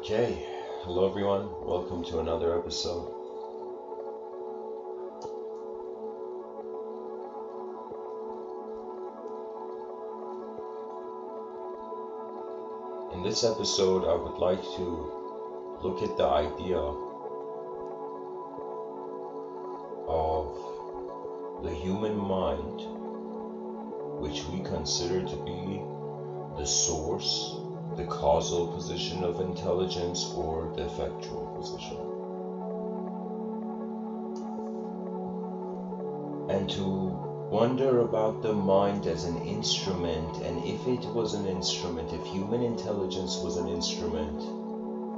Okay, hello everyone, welcome to another episode. In this episode, I would like to look at the idea of the human mind, which we consider to be the source, the causal position of intelligence, or the effectual position. And to wonder about the mind as an instrument, and if it was an instrument, if human intelligence was an instrument,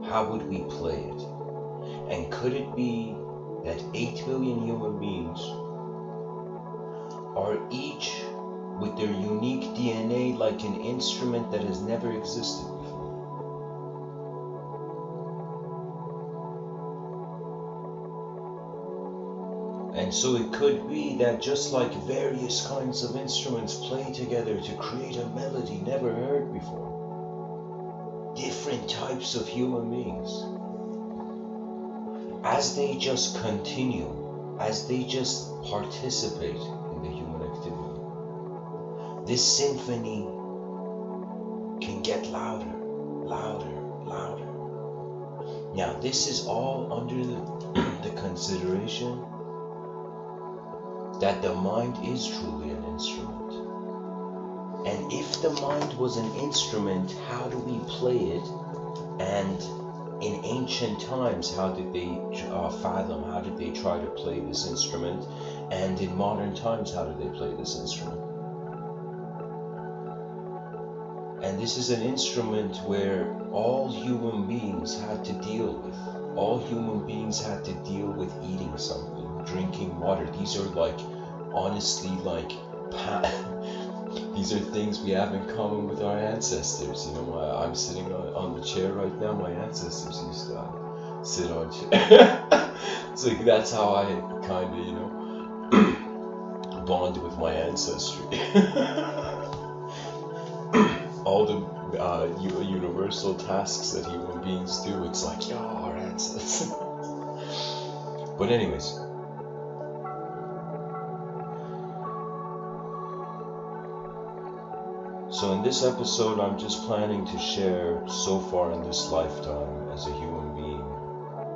how would we play it? And could it be that 8 billion human beings are each with their unique DNA like an instrument that has never existed before? And so it could be that just like various kinds of instruments play together to create a melody never heard before, different types of human beings, as they just continue, as they just participate in the human activity, this symphony can get louder, louder, louder. Now, this is all under the consideration that the mind is truly an instrument. And if the mind was an instrument, how do we play it? And in ancient times, how did they fathom, how did they try to play this instrument? And in modern times, how do they play this instrument? And this is an instrument where all human beings had to deal with. All human beings had to deal with eating something, drinking water. These are like, honestly, like, these are things we have in common with our ancestors. You know, I'm sitting on the chair right now. My ancestors used to sit on chair. So that's how I kind of, you know, bond with my ancestry. All the universal tasks that human beings do, it's like, yeah, our ancestors. But anyways, so in this episode, I'm just planning to share so far in this lifetime as a human being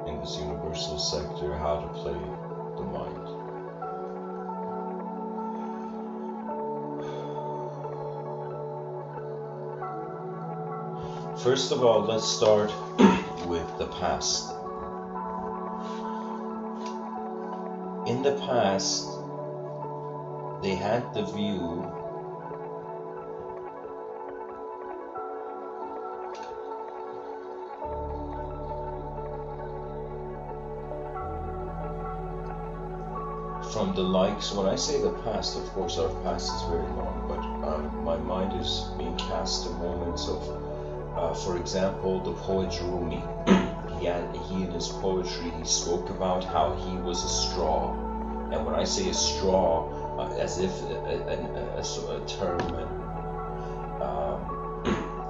in this universal sector how to play the mind. First of all, let's start with the past. In the past, they had the view from the likes. When I say the past, of course our past is very long, but my mind is being cast to moments of, for example, the poet Rumi. He in his poetry, he spoke about how he was a straw. And when I say a straw, as if a term,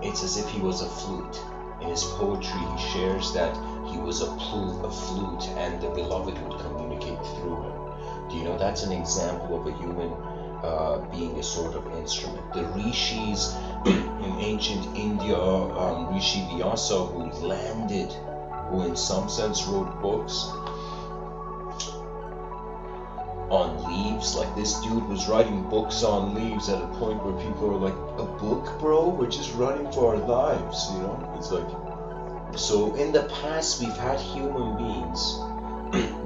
it's as if he was a flute. In his poetry, he shares that he was a flute, and the beloved would communicate through him. Do you know that's an example of a human being a sort of instrument? The rishis in ancient India, Rishi Vyasa, who in some sense wrote books on leaves. Like, this dude was writing books on leaves at a point where people are like, a book, bro? We're just running for our lives, you know? It's like, so in the past we've had human beings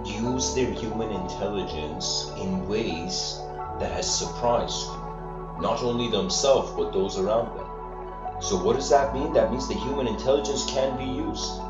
use their human intelligence in ways that has surprised not only themselves but those around them. So what does that mean? That means the human intelligence can be used.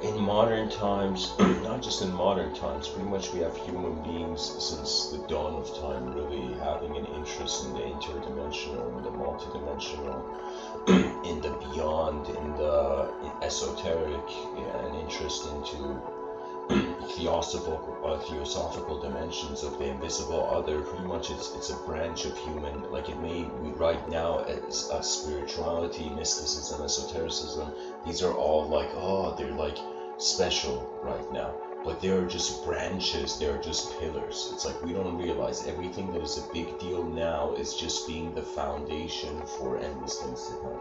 in modern times, not just in modern times, pretty much we have human beings since the dawn of time really having an interest in the interdimensional, in the multidimensional, in the beyond, in the esoteric, an interest into theosophical dimensions of the invisible other. Pretty much it's a branch of human, like we right now as spirituality, mysticism, esotericism, these are all like, oh, they're like special right now, but they're just branches, they're just pillars. It's like we don't realize everything that is a big deal now is just being the foundation for endless things to come.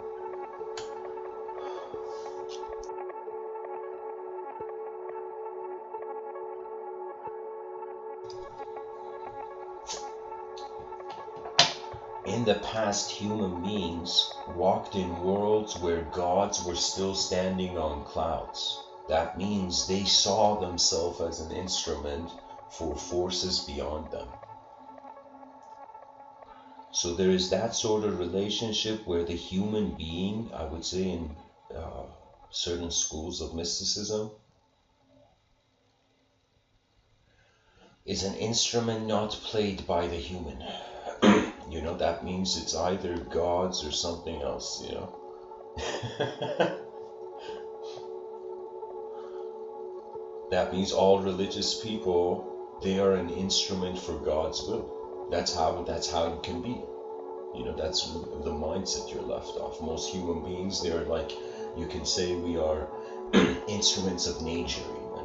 In the past, human beings walked in worlds where gods were still standing on clouds. That means they saw themselves as an instrument for forces beyond them. So there is that sort of relationship where the human being, I would say in certain schools of mysticism, is an instrument not played by the human. You know, that means it's either gods or something else, you know. That means all religious people, they are an instrument for God's will. That's how it can be. You know, that's the mindset you're left off. Most human beings, they're like, you can say we are instruments of nature even,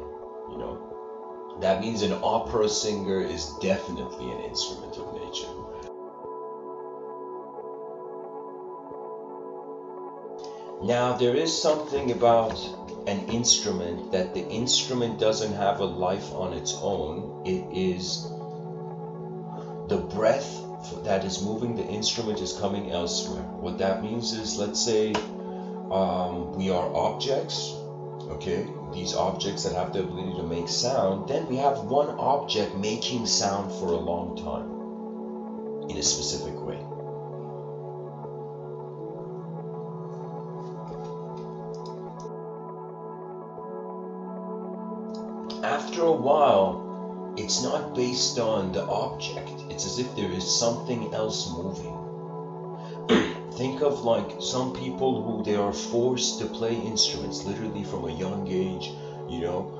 you know. That means an opera singer is definitely an instrument of nature. Now, there is something about an instrument that the instrument doesn't have a life on its own. It is the breath that is moving the instrument is coming elsewhere. What that means is, let's say we are objects, okay? These objects that have the ability to make sound. Then we have one object making sound for a long time in a specific way. After a while, it's not based on the object. It's as if there is something else moving. Think of like some people who they are forced to play instruments literally from a young age, you know.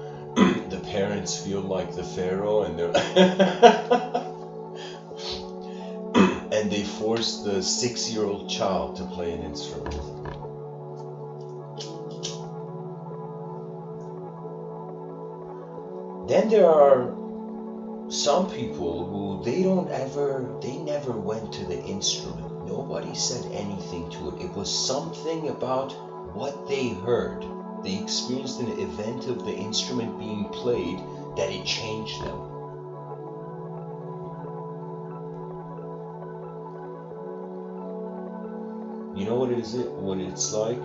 The parents feel like the pharaoh and they're and they force the 6-year-old child to play an instrument. Then there are some people who they never went to the instrument. Nobody said anything to it. It was something about what they heard. They experienced an event of the instrument being played that it changed them. You know what it's like?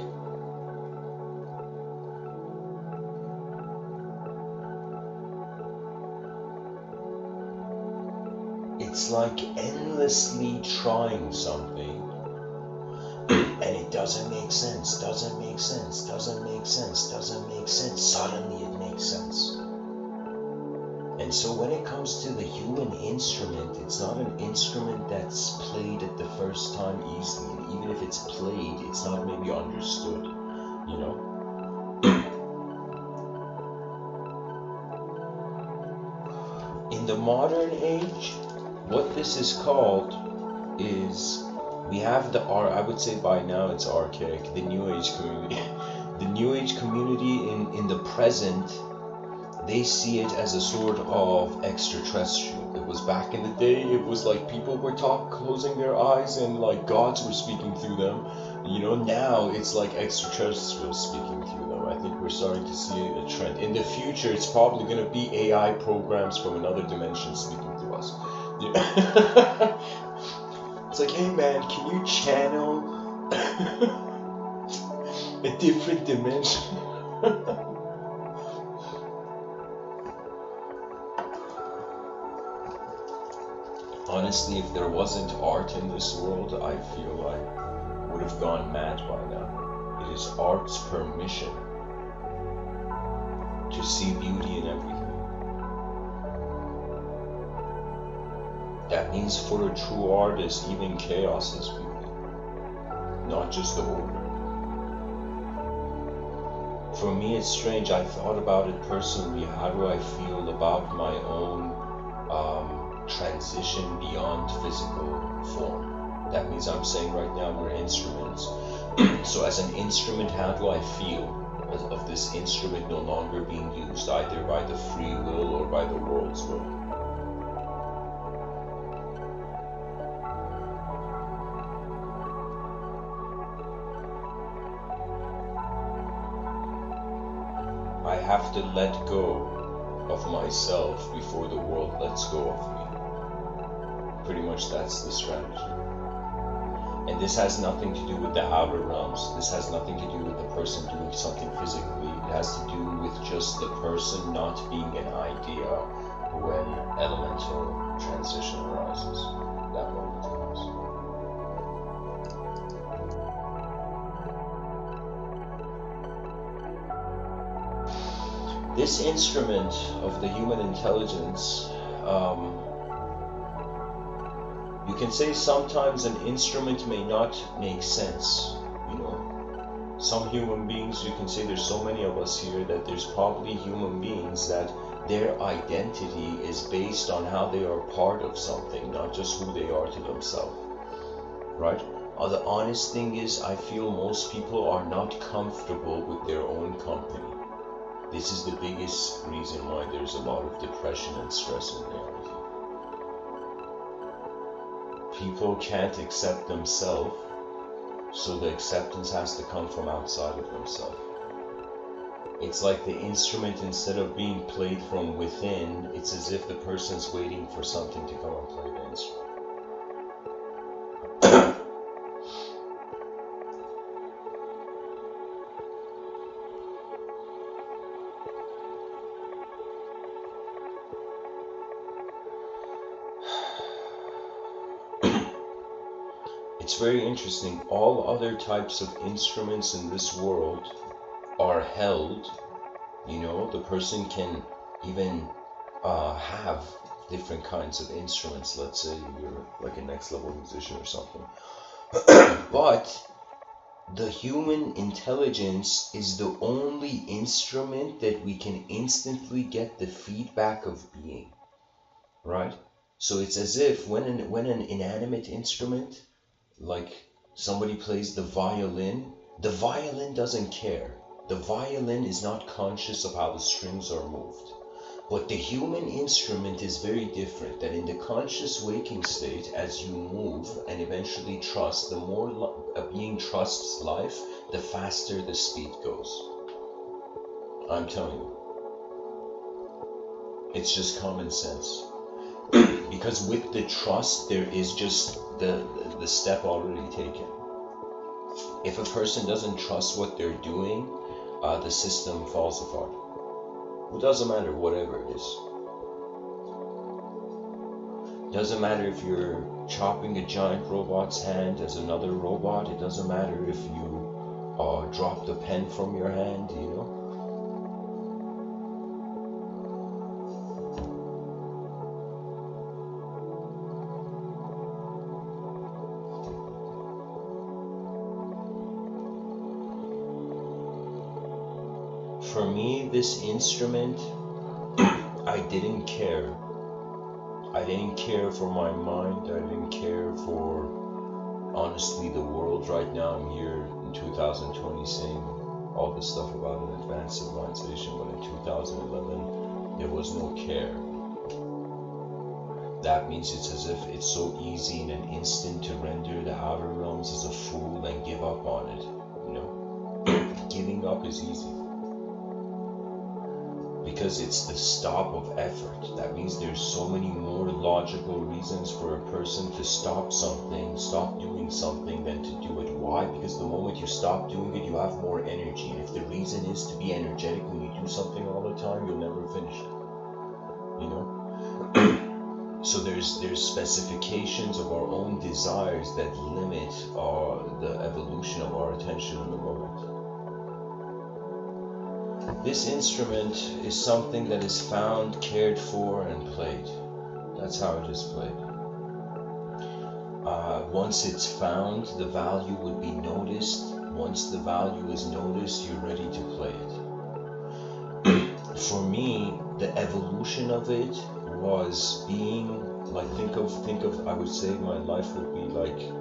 It's like endlessly trying something and it doesn't make sense, doesn't make sense, doesn't make sense, doesn't make sense. Suddenly it makes sense. And so when it comes to the human instrument, it's not an instrument that's played at the first time easily. And even if it's played, it's not maybe understood, you know? In the modern age, what this is called is, we have I would say by now it's archaic, the New Age community. The New Age community in the present, they see it as a sort of extraterrestrial. It was back in the day, it was like people were closing their eyes and like gods were speaking through them. You know, now it's like extraterrestrials speaking through them. I think we're starting to see a trend. In the future, it's probably going to be AI programs from another dimension speaking to us. It's like, hey man, can you channel a different dimension? Honestly, if there wasn't art in this world, I feel I would have gone mad by now. It is art's permission. to see beauty in everything. That means for a true artist, even chaos is beauty, not just the order. For me, it's strange. I thought about it personally. How do I feel about my own transition beyond physical form? That means I'm saying right now we're instruments. So as an instrument, how do I feel of this instrument no longer being used either by the free will or by the world's will? I have to let go of myself before the world lets go of me. Pretty much that's the strategy. And this has nothing to do with the outer realms. This has nothing to do with the person doing something physically. It has to do with just the person not being an idea when elemental transition arises. That moment comes. This instrument of the human intelligence, you can say sometimes an instrument may not make sense, you know. Some human beings, you can say there's so many of us here that there's probably human beings that their identity is based on how they are part of something, not just who they are to themselves, right? The honest thing is, I feel most people are not comfortable with their own company. This is the biggest reason why there's a lot of depression and stress in reality. People can't accept themselves, so the acceptance has to come from outside of themselves. It's like the instrument, instead of being played from within, it's as if the person's waiting for something to come and play the instrument. It's very interesting. All other types of instruments in this world are held, you know, the person can even have different kinds of instruments. Let's say you're like a next level musician or something. But the human intelligence is the only instrument that we can instantly get the feedback of being, right? So it's as if when an inanimate instrument, like somebody plays the violin doesn't care. The violin is not conscious of how the strings are moved. But the human instrument is very different, that in the conscious waking state, as you move and eventually trust, the more a being trusts life, the faster the speed goes. I'm telling you. It's just common sense. Because with the trust, there is just the step already taken. If a person doesn't trust what they're doing, the system falls apart. It doesn't matter whatever it is. Doesn't matter if you're chopping a giant robot's hand as another robot. It doesn't matter if you drop the pen from your hand, you know. For me, this instrument, I didn't care. I didn't care for my mind. I didn't care for, honestly, the world. Right now, I'm here in 2020 saying all this stuff about an advanced civilization, but in 2011, there was no care. That means it's as if it's so easy in an instant to render the outer realms as a fool and give up on it, you know? Giving up is easy. Because it's the stop of effort. That means there's so many more logical reasons for a person to stop something, stop doing something, than to do it. Why? Because the moment you stop doing it, you have more energy. And if the reason is to be energetic when you do something all the time, you'll never finish it. You know? So there's specifications of our own desires that limit the evolution of our attention in the moment. This instrument is something that is found, cared for, and played. That's how it is played. Once it's found, the value would be noticed. Once the value is noticed, you're ready to play it. For me, the evolution of it was being like, think of, I would say my life would be like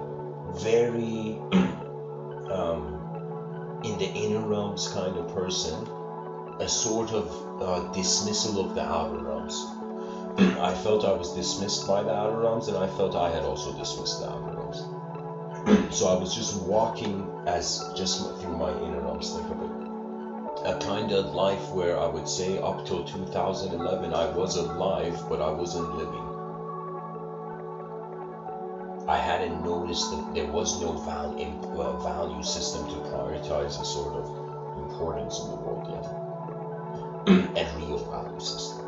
very in the inner realms kind of person, a sort of dismissal of the outer realms. I felt I was dismissed by the outer realms, and I felt I had also dismissed the outer realms. So I was just walking as just through my inner realms, think of it. A kind of life where I would say up till 2011 I was alive, but I wasn't living. I hadn't noticed that there was no value system to prioritize a sort of importance in the world yet. A real value system.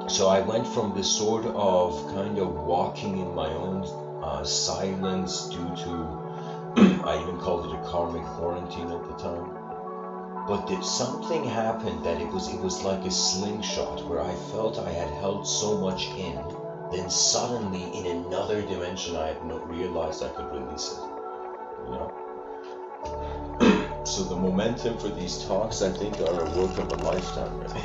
So I went from this sort of kind of walking in my own silence due to, I even called it a karmic quarantine at the time. But something happened that it was like a slingshot where I felt I had held so much in. Then suddenly, in another dimension, I had not realized I could release it. You know. So the momentum for these talks, I think, are a work of a lifetime, really.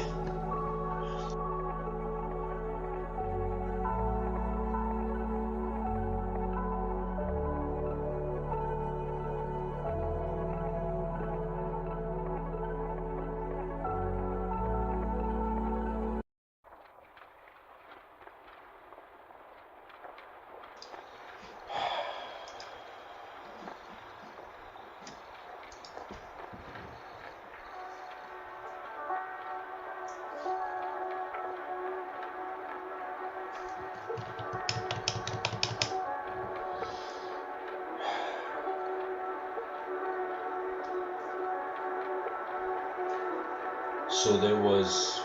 So there was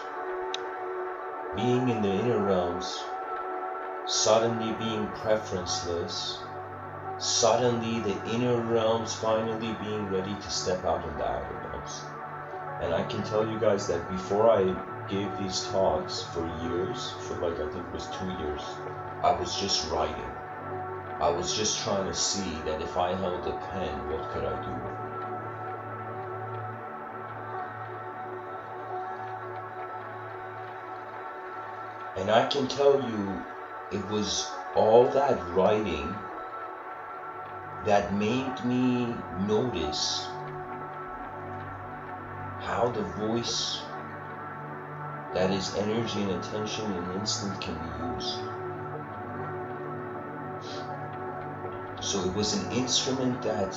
being in the inner realms, suddenly being preferenceless, suddenly the inner realms finally being ready to step out in the outer realms. And I can tell you guys that before I gave these talks for years, for like I think it was 2 years, I was just writing. I was just trying to see that if I held a pen, what could I do? And I can tell you, it was all that writing that made me notice how the voice that is energy and attention in an instant can be used. So it was an instrument that,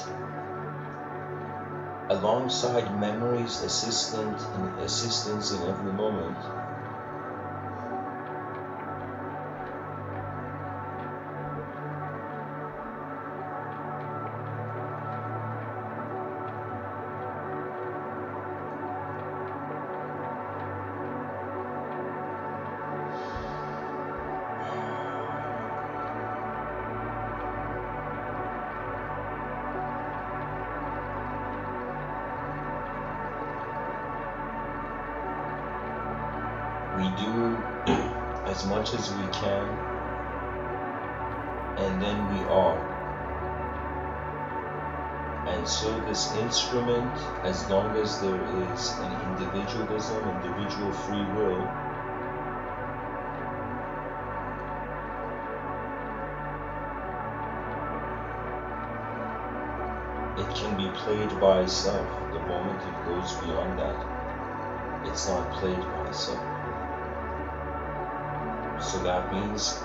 alongside memories, assistance in every moment, we do as much as we can, and then we are. And so this instrument, as long as there is an individualism, individual free will, it can be played by itself. The moment it goes beyond that, it's not played by itself. So that means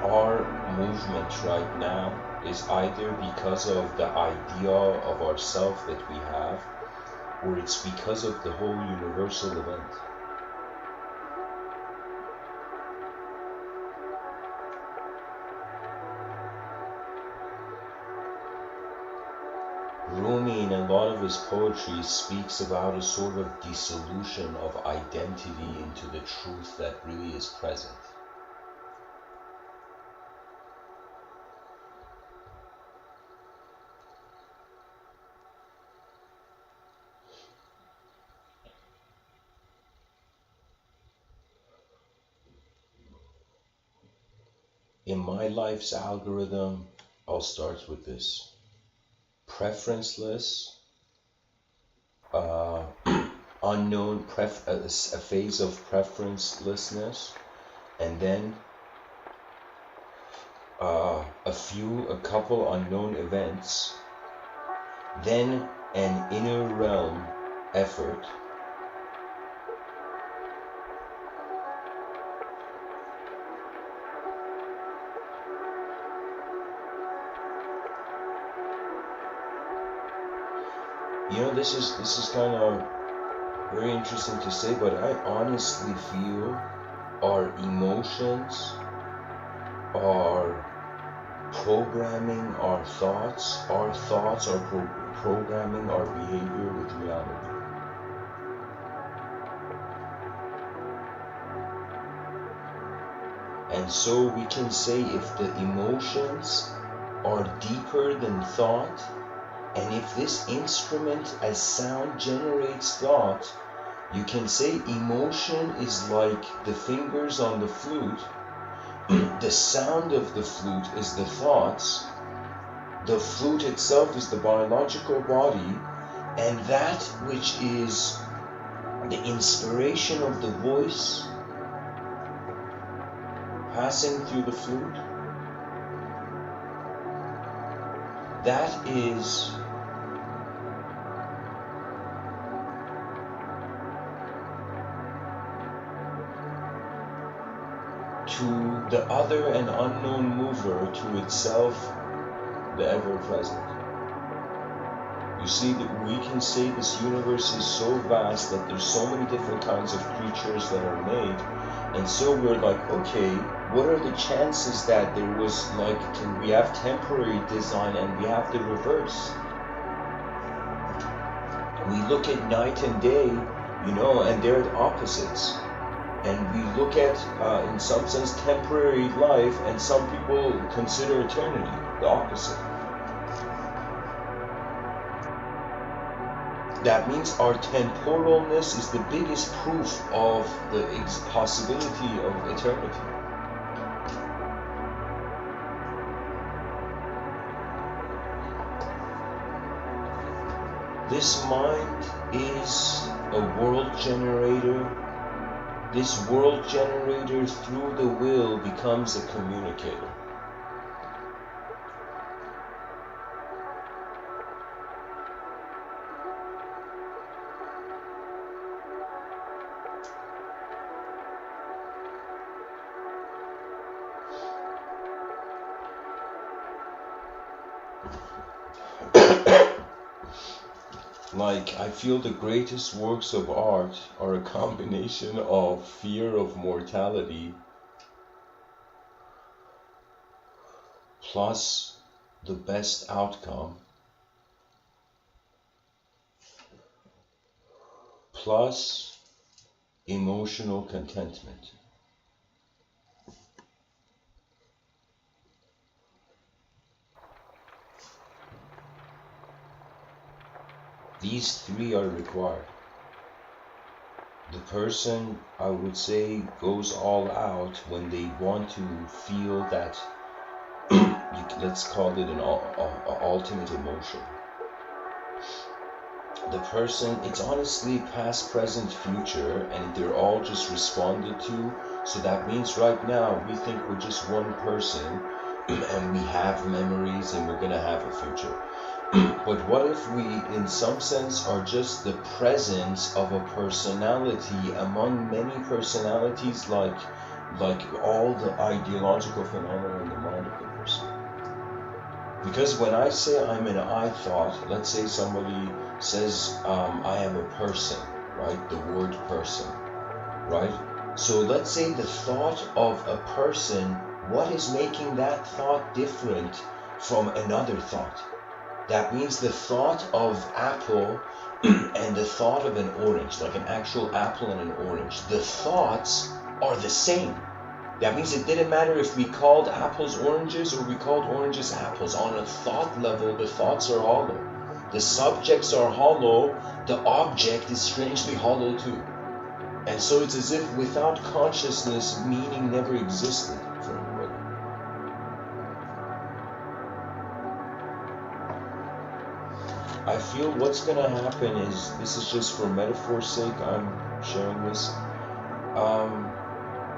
our movement right now is either because of the idea of ourself that we have, or it's because of the whole universal event. Rumi, in a lot of his poetry, speaks about a sort of dissolution of identity into the truth that really is present. in my life's algorithm, I'll start with this. Preferenceless, unknown, a phase of preferencelessness, and then a couple unknown events, then an inner realm effort, this is kind of very interesting to say, but I honestly feel our emotions are programming our thoughts are programming our behavior with reality. And so we can say if the emotions are deeper than thought, and if this instrument as sound generates thought, you can say emotion is like the fingers on the flute. The sound of the flute is the thoughts. The flute itself is the biological body, and that which is the inspiration of the voice passing through the flute, that is to the other and unknown mover, to itself, the ever-present. You see, that we can say this universe is so vast that there's so many different kinds of creatures that are made, and so we're like, okay, what are the chances that there was we have temporary design and we have the reverse? We look at night and day, and they're the opposites. And we look at, in some sense, temporary life, and some people consider eternity, the opposite. That means our temporalness is the biggest proof of the possibility of eternity. This mind is a world generator. This world generator, through the will, becomes a communicator. I feel the greatest works of art are a combination of fear of mortality plus the best outcome plus emotional contentment. These three are required. The person, I would say, goes all out when they want to feel that, let's call it an ultimate emotion. The person, it's honestly past, present, future, and they're all just responded to. So that means right now we think we're just one person and we have memories and we're gonna have a future. But what if we, in some sense, are just the presence of a personality among many personalities, like all the ideological phenomena in the mind of the person? Because when I say I'm an I thought, let's say somebody says I am a person, right? The word person, right? So let's say the thought of a person, what is making that thought different from another thought? That means the thought of apple and the thought of an orange, like an actual apple and an orange, the thoughts are the same. That means it didn't matter if we called apples oranges or we called oranges apples. On a thought level, the thoughts are hollow. The subjects are hollow, the object is strangely hollow too. And so it's as if without consciousness, meaning never existed for everybody. I feel what's gonna happen is, this is just for metaphor's sake, I'm sharing this.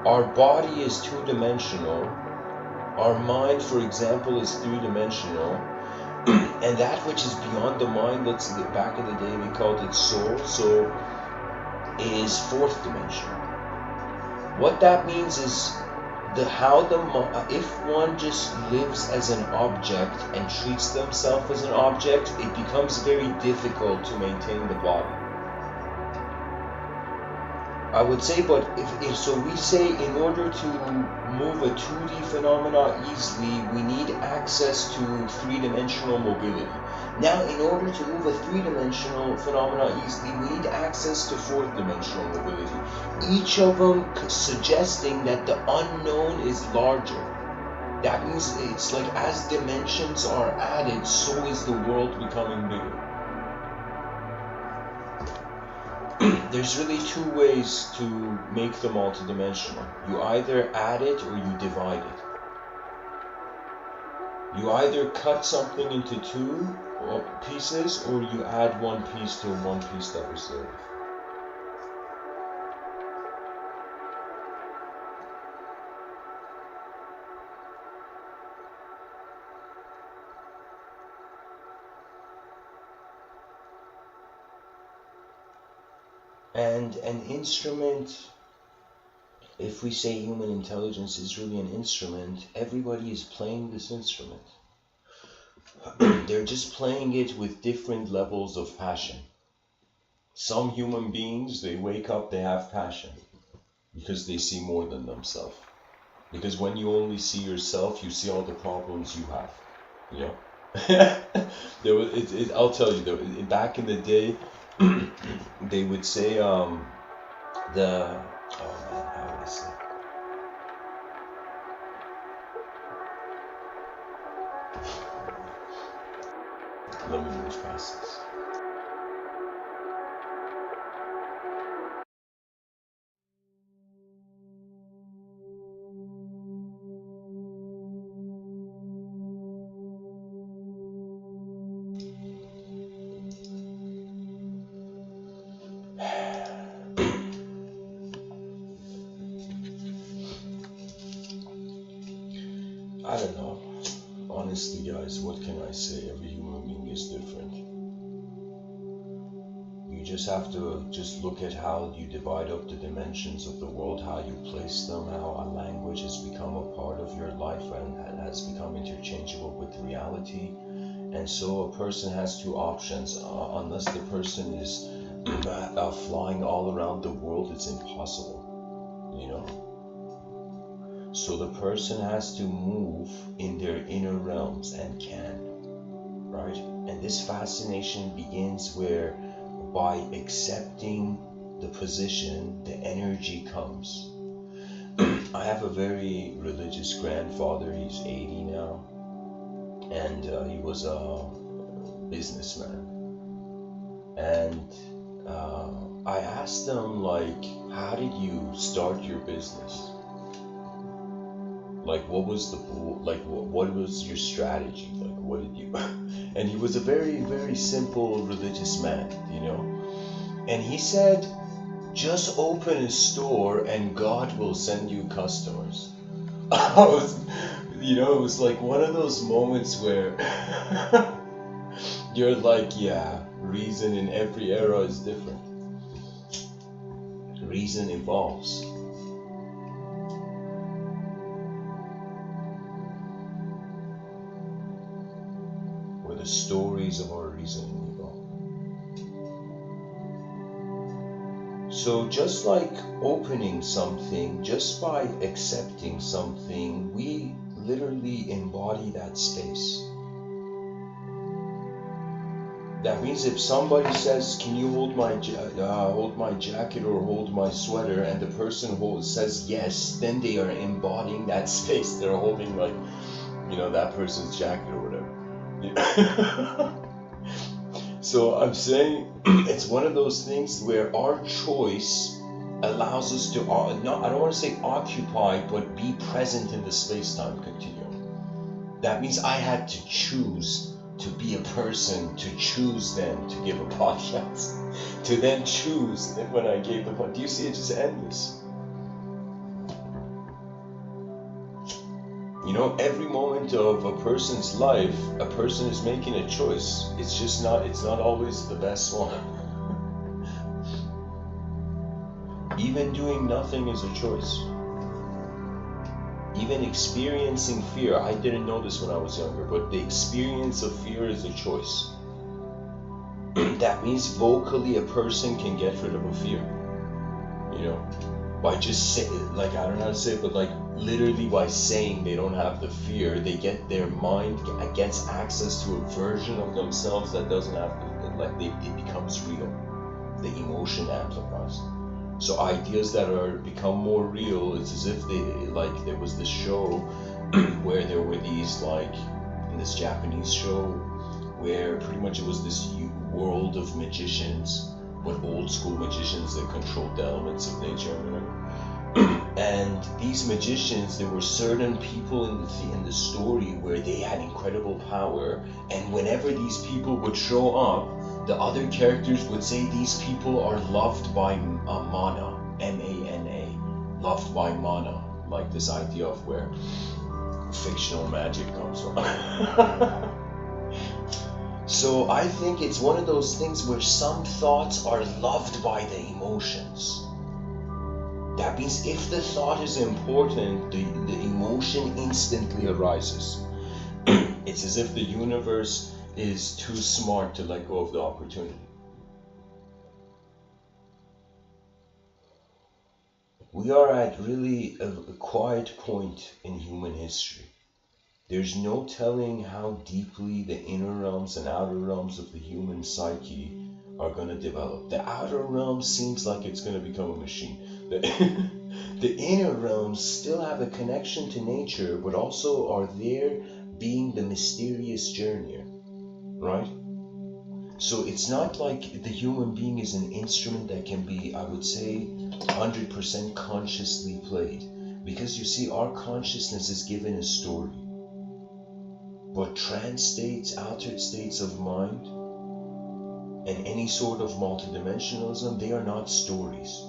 Our body is two-dimensional. Our mind, for example, is three-dimensional. And that which is beyond the mind, let's get back in the day, we called it soul. So it is fourth dimensional. What that means is if one just lives as an object and treats themselves as an object, it becomes very difficult to maintain the body. I would say, but if so, we say in order to move a 2D phenomena easily, we need access to three-dimensional mobility. Now, in order to move a three-dimensional phenomena easily, we need access to fourth-dimensional mobility. Each of them suggesting that the unknown is larger. That means it's like as dimensions are added, so is the world becoming bigger. There's really two ways to make them multidimensional. You either add it or you divide it. You either cut something into two pieces, or you add one piece to one piece that was there. And an instrument, if we say human intelligence is really an instrument, everybody is playing this instrument. They're just playing it with different levels of passion. Some human beings, they wake up, they have passion because they see more than themselves. Because when you only see yourself, you see all the problems you have, you know. I'll tell you though, back in the day, they would say how would I say? Let me move past this. I don't know. Honestly, guys, what can I say? Every human being is different. You just have to just look at how you divide up the dimensions of the world, how you place them, how a language has become a part of your life and has become interchangeable with reality. And so a person has two options. Unless the person is flying all around the world, it's impossible, you know. So the person has to move in their inner realms and can, right? And this fascination begins where by accepting the position, the energy comes. I have a very religious grandfather. He's 80 now, and he was a businessman. And I asked him, like, how did you start your business? Like, what was what was your strategy? Like, what did you? And he was a very, very simple religious man, you know. And he said, just open a store and God will send you customers. It was like one of those moments where you're like, yeah, reason in every era is different. Reason evolves. The stories of our reasoning evolve. So just like opening something, just by accepting something, we literally embody that space. That means if somebody says, can you hold my jacket or hold my sweater, and the person says yes, then they are embodying that space. They're holding, like, that person's jacket or whatever. So I'm saying it's one of those things where our choice allows us to I don't want to say occupy, but be present in the space-time continuum. That means I had to choose to be a person, to choose then to give a podcast, to then choose that when I gave the podcast. Do you see it just endless? You know, every moment of a person's life, a person is making a choice. It's not always the best one. Even doing nothing is a choice. Even experiencing fear, I didn't know this when I was younger, but the experience of fear is a choice. That means vocally a person can get rid of a fear. You know, by just saying, like, I don't know how to say it, but like literally by saying they don't have the fear, they get their mind gets access to a version of themselves that doesn't have the, like, it becomes real. The emotion amplifies. So ideas that are become more real, it's as if they, like, there was this show where there were these, like, in this Japanese show where pretty much it was this world of magicians, but old school magicians that controlled the elements of nature and whatever. And these magicians, there were certain people in the story where they had incredible power, and whenever these people would show up, the other characters would say these people are loved by mana, M-A-N-A, loved by mana, like this idea of where fictional magic comes from. So I think it's one of those things where some thoughts are loved by the emotions. That means if the thought is important, the emotion instantly arises. It's as if the universe is too smart to let go of the opportunity. We are at really a quiet point in human history. There's no telling how deeply the inner realms and outer realms of the human psyche are going to develop. The outer realm seems like it's going to become a machine. The inner realms still have a connection to nature, but also are there being the mysterious journeyer, right? So it's not like the human being is an instrument that can be, I would say, 100% consciously played. Because you see, our consciousness is given a story. But trance states, altered states of mind, and any sort of multidimensionalism, they are not stories.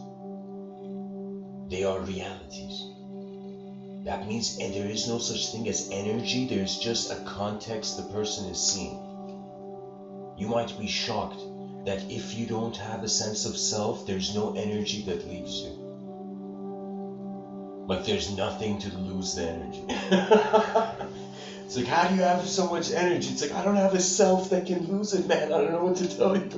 They are realities. That means, and there is no such thing as energy, there's just a context the person is seeing. You might be shocked that if you don't have a sense of self, there's no energy that leaves you. Like there's nothing to lose the energy. It's like, how do you have so much energy? It's like, I don't have a self that can lose it, man. I don't know what to tell you.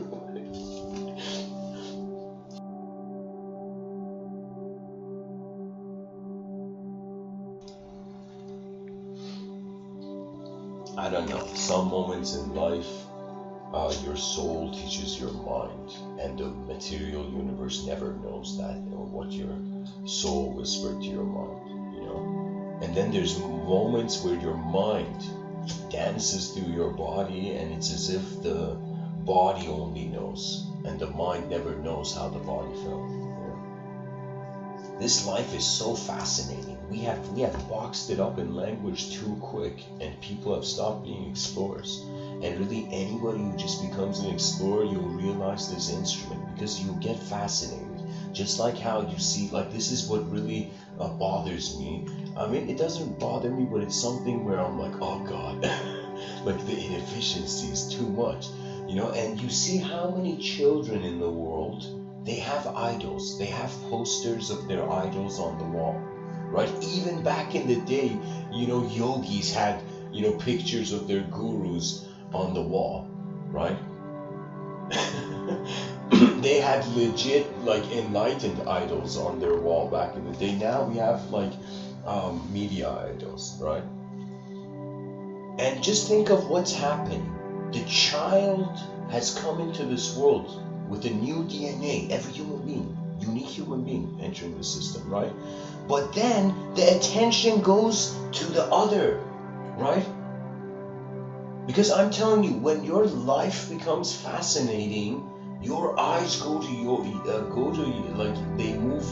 I don't know. Some moments in life, your soul teaches your mind, and the material universe never knows that, or what your soul whispered to your mind, you know? And then there's moments where your mind dances through your body, and it's as if the body only knows, and the mind never knows how the body felt. Yeah. This life is so fascinating. We have boxed it up in language too quick, and people have stopped being explorers. And really, anybody who just becomes an explorer, you'll realize this instrument, because you get fascinated. Just like how you see, like, this is what really bothers me. I mean, it doesn't bother me, but it's something where I'm like, oh God, like the inefficiency is too much, you know? And you see how many children in the world, they have idols. They have posters of their idols on the wall, right? Even back in the day, you know, yogis had, you know, pictures of their gurus on the wall, right? They had legit, like, enlightened idols on their wall back in the day. Now we have, like, media idols, right? And just think of what's happening. The child has come into this world with a new DNA. Every human being, unique human being entering the system, right? But then the attention goes to the other, right? Because I'm telling you, when your life becomes fascinating, your eyes go to like, they move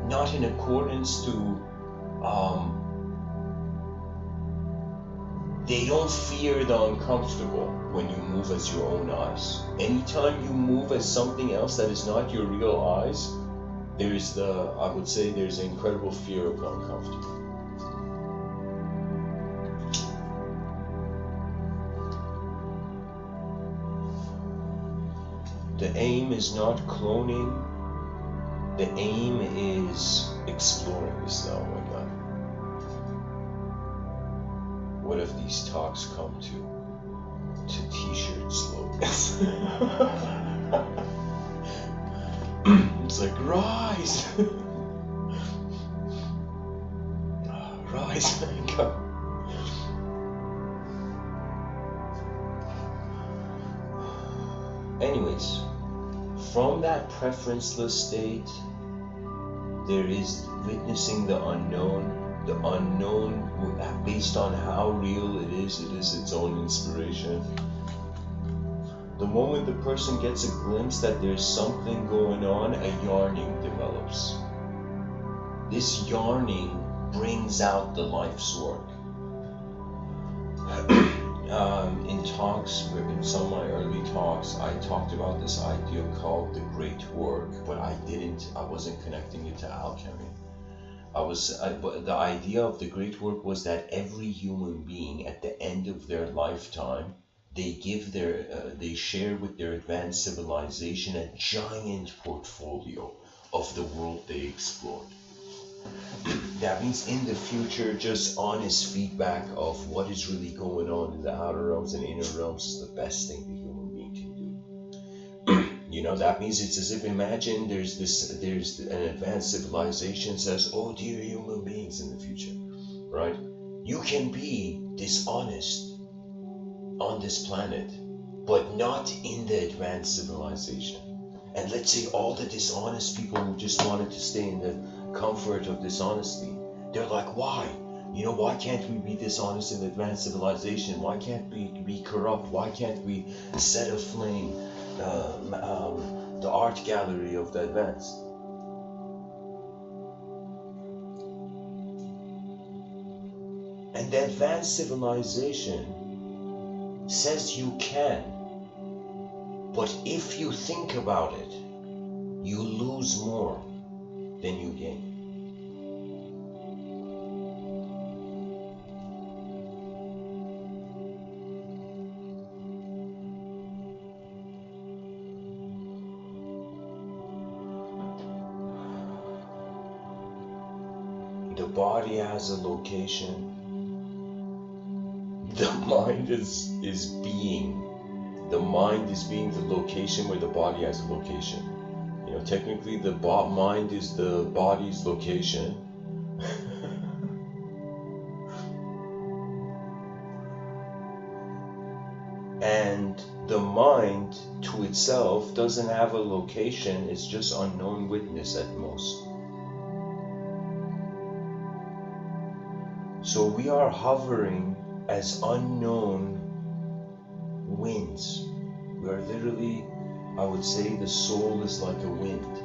not in accordance to They don't fear the uncomfortable when you move as your own eyes. Anytime you move as something else that is not your real eyes, I would say there's an incredible fear of the uncomfortable. The aim is not cloning. The aim is exploring this now. Oh my God. What if these talks come to t-shirt slogans? It's like, rise! Rise and go. Anyways, from that preferenceless state, there is witnessing the unknown. The unknown, based on how real it is its own inspiration. The moment the person gets a glimpse that there's something going on, a yearning develops. This yearning brings out the life's work. In some of my early talks, I talked about this idea called the great work, but I wasn't connecting it to alchemy. But the idea of the great work was that every human being at the end of their lifetime, they share with their advanced civilization a giant portfolio of the world they explored. That means in the future, just honest feedback of what is really going on in the outer realms and inner realms is the best thing the human being can do. You know, that means it's as if, imagine there's an advanced civilization says, oh dear human beings in the future, right? You can be dishonest on this planet, but not in the advanced civilization. And let's say all the dishonest people who just wanted to stay in the comfort of dishonesty, they're like, why? You know, why can't we be dishonest in advanced civilization? Why can't we be corrupt? Why can't we set aflame the art gallery of the advanced? And the advanced civilization says you can, but if you think about it, you lose more than you gain. The body has a location. The mind is being. The mind is being the location where the body has a location. You know, technically the mind is the body's location. And the mind to itself doesn't have a location, it's just unknown witness at most. So we are hovering as unknown winds. We are literally, I would say, the soul is like a wind.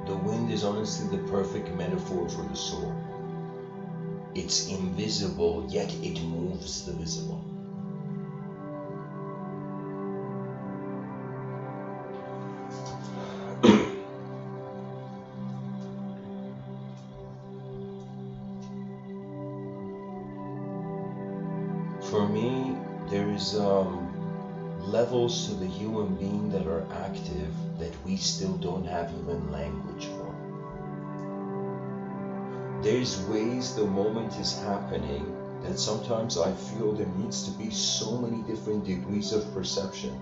The wind is honestly the perfect metaphor for the soul. It's invisible, yet it moves the visible. For me, there is levels to the human being that are active that we still don't have even language for. There's ways the moment is happening that sometimes I feel there needs to be so many different degrees of perception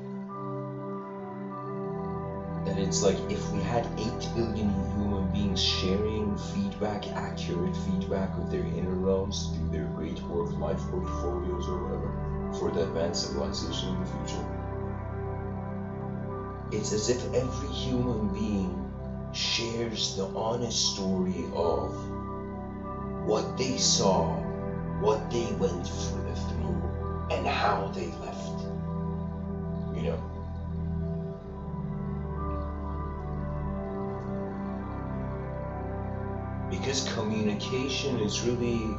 that it's like if we had 8 billion human beings sharing feedback, accurate feedback of their inner realms through their great work life portfolios or whatever for the advanced civilization in the future. It's as if every human being shares the honest story of what they saw, what they went through, and how they left. You know? because communication is really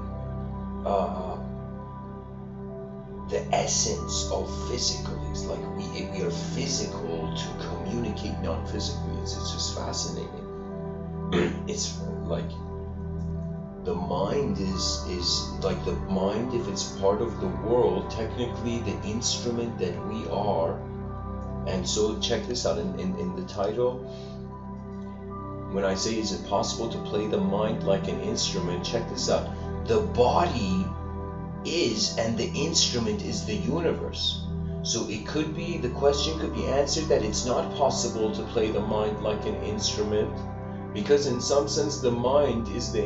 the essence of physical. It's like we are physical to communicate non-physically. It's just fascinating. It's like the mind is like the mind, if it's part of the world, technically the instrument that we are. And so check this out, in the title, when I say is it possible to play the mind like an instrument, check this out. The body is, and the instrument is the universe. So it could be, the question could be answered that it's not possible to play the mind like an instrument, because in some sense the mind is the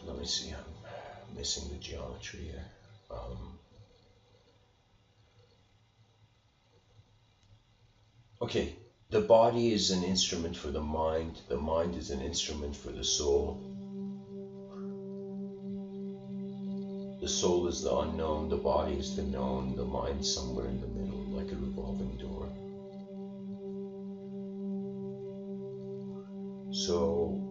let me see, I'm missing the geometry here. Okay, the body is an instrument for the mind is an instrument for the soul. The soul is the unknown, the body is the known, the mind somewhere in the middle, like a revolving door. So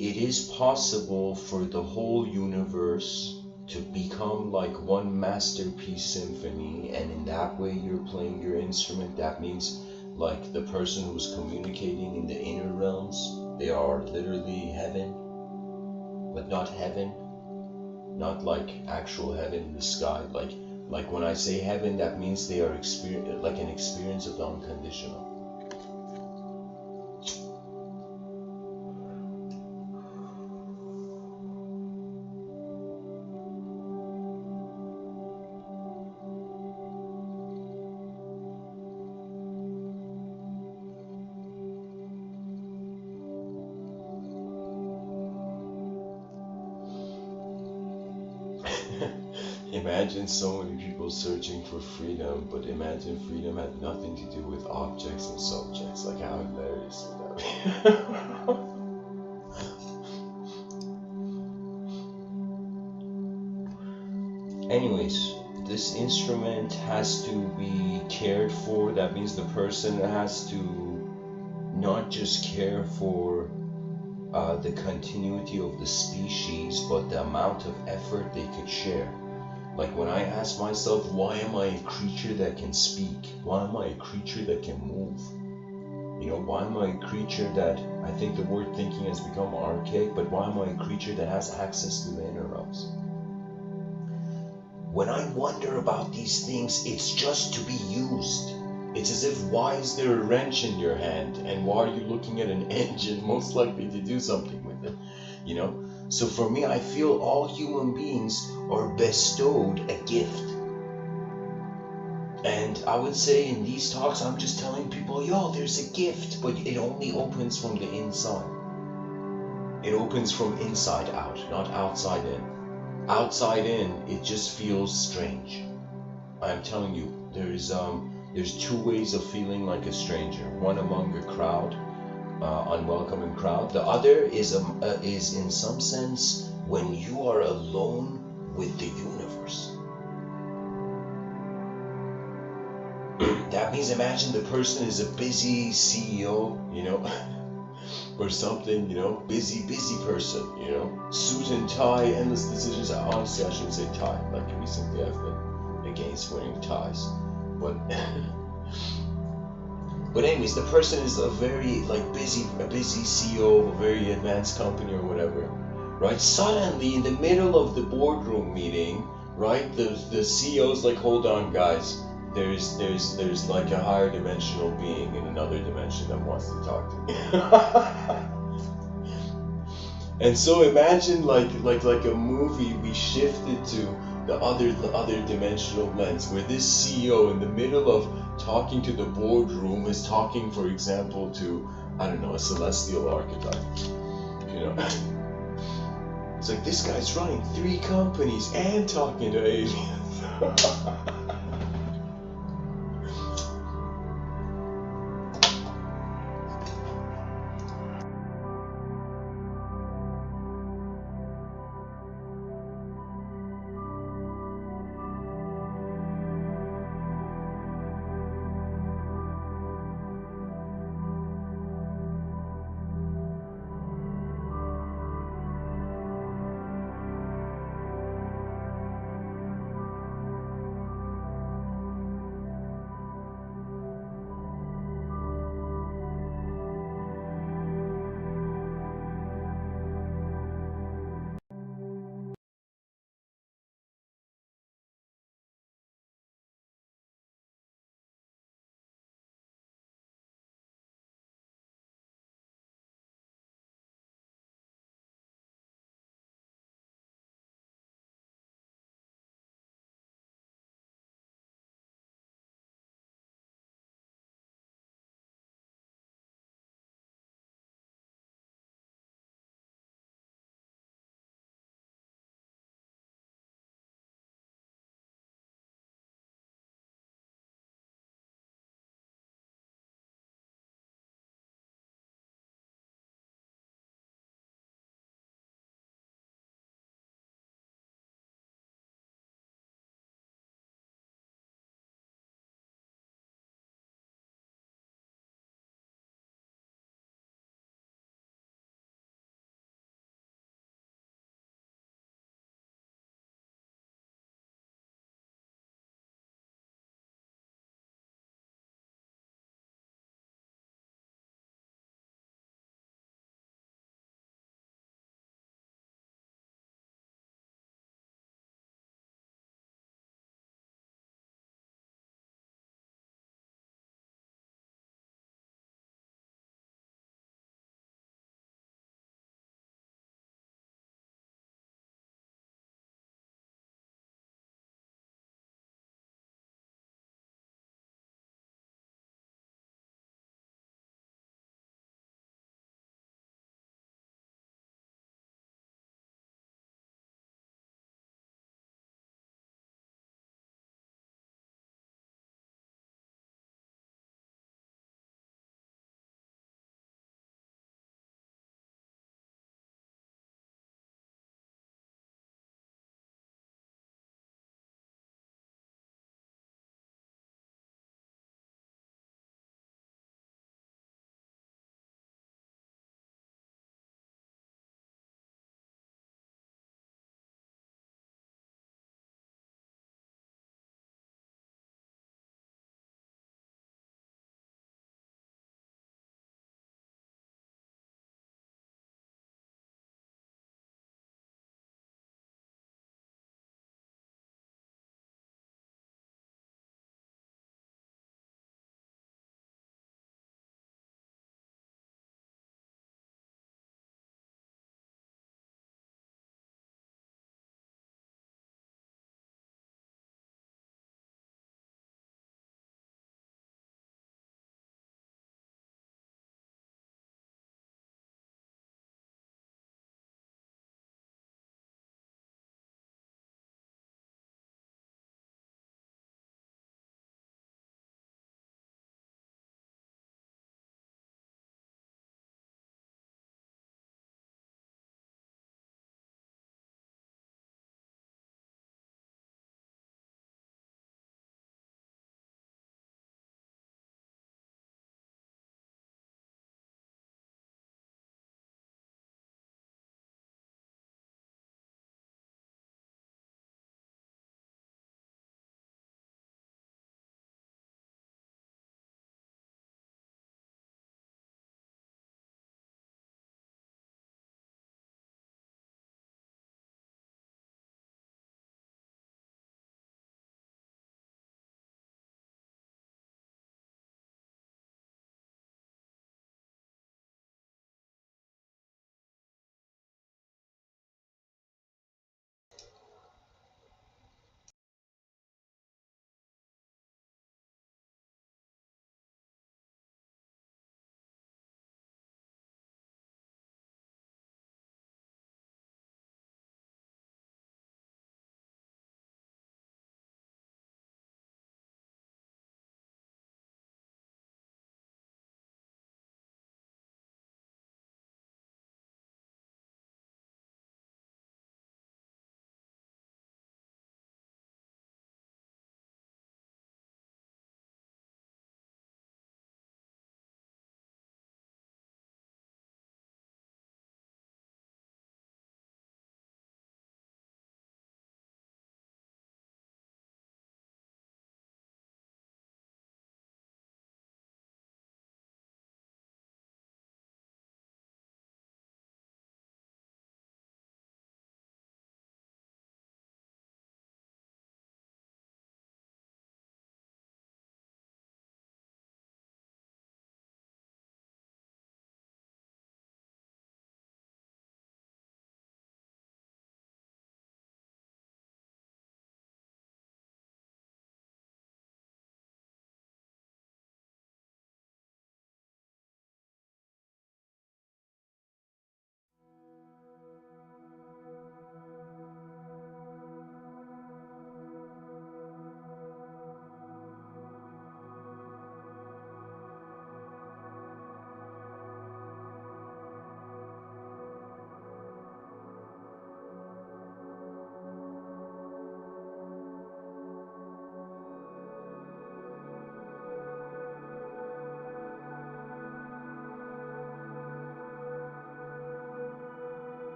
it is possible for the whole universe to become like one masterpiece symphony, and in that way you're playing your instrument. That means like the person who's communicating in the inner realms, they are literally heaven, but not heaven, not like actual heaven in the sky. Like when I say heaven, that means they are like an experience of the unconditional. Imagine so many people searching for freedom, but imagine freedom had nothing to do with objects and subjects. Like, how hilarious would that be? Anyways, this instrument has to be cared for. That means the person has to not just care for the continuity of the species, but the amount of effort they could share. Like when I ask myself, why am I a creature that can speak? Why am I a creature that can move? You know, why am I a creature that, I think the word thinking has become archaic, but why am I a creature that has access to the inner realms? When I wonder about these things, it's just to be used. It's as if, why is there a wrench in your hand? And why are you looking at an engine most likely to do something with it? You know? So for me, I feel all human beings are bestowed a gift. And I would say in these talks, I'm just telling people, yo, there's a gift, but it only opens from the inside. It opens from inside out, not outside in. Outside in, it just feels strange. I'm telling you, there's two ways of feeling like a stranger. One among a crowd, unwelcoming crowd. The other is in some sense when you are alone with the universe. That means, imagine the person is a busy CEO, you know, or something, you know, busy person, you know, suit and tie, endless decisions. Honestly, I shouldn't say tie. Like recently, I've been against wearing ties, but. But anyways, the person is a very busy CEO of a very advanced company or whatever, right? Suddenly, in the middle of the boardroom meeting, right, the CEO's like, hold on, guys, there's like a higher dimensional being in another dimension that wants to talk to me. And so imagine like a movie we shifted to the other dimensional lens, where this CEO in the middle of talking to the boardroom is talking, for example, to, I don't know, a celestial archetype, you know. It's like, this guy's running 3 companies and talking to aliens.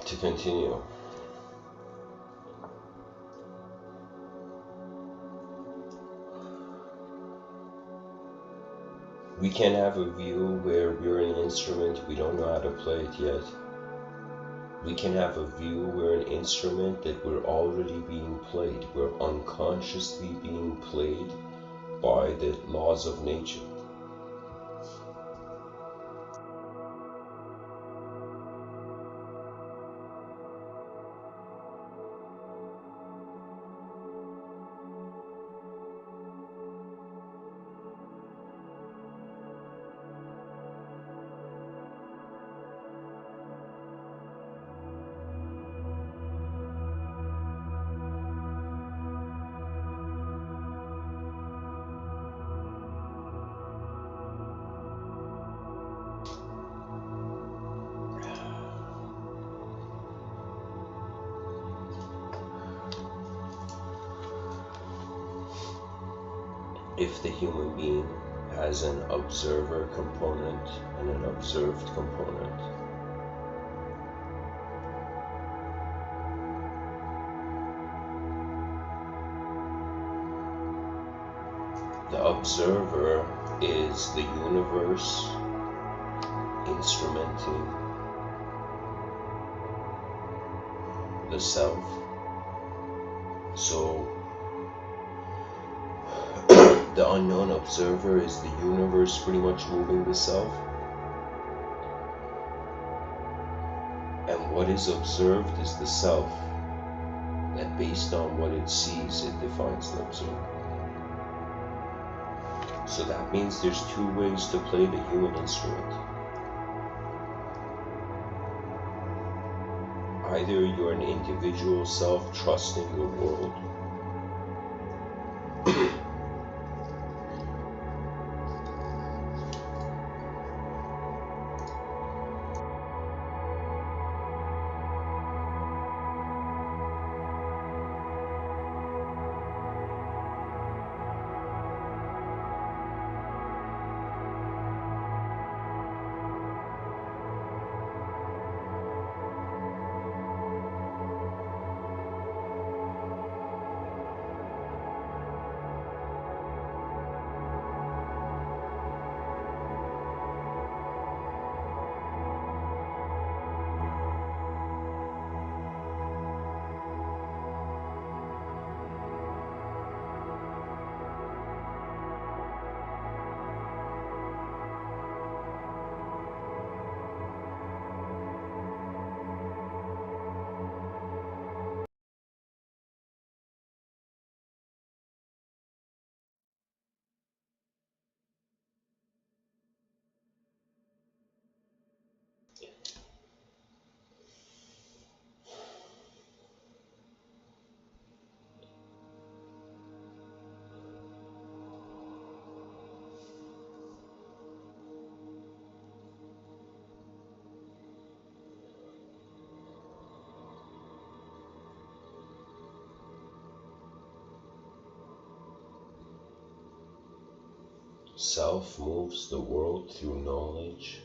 To continue, we can have a view where we're an instrument, we don't know how to play it yet. We can have a view where an instrument that we're already being played, we're unconsciously being played by the laws of nature. If the human being has an observer component and an observed component, the observer is the universe instrumenting the self. So the unknown observer is the universe pretty much moving the self. And what is observed is the self, that based on what it sees, it defines the observer. So that means there's two ways to play the human instrument. Either you're an individual self trusting the world, self moves the world through knowledge,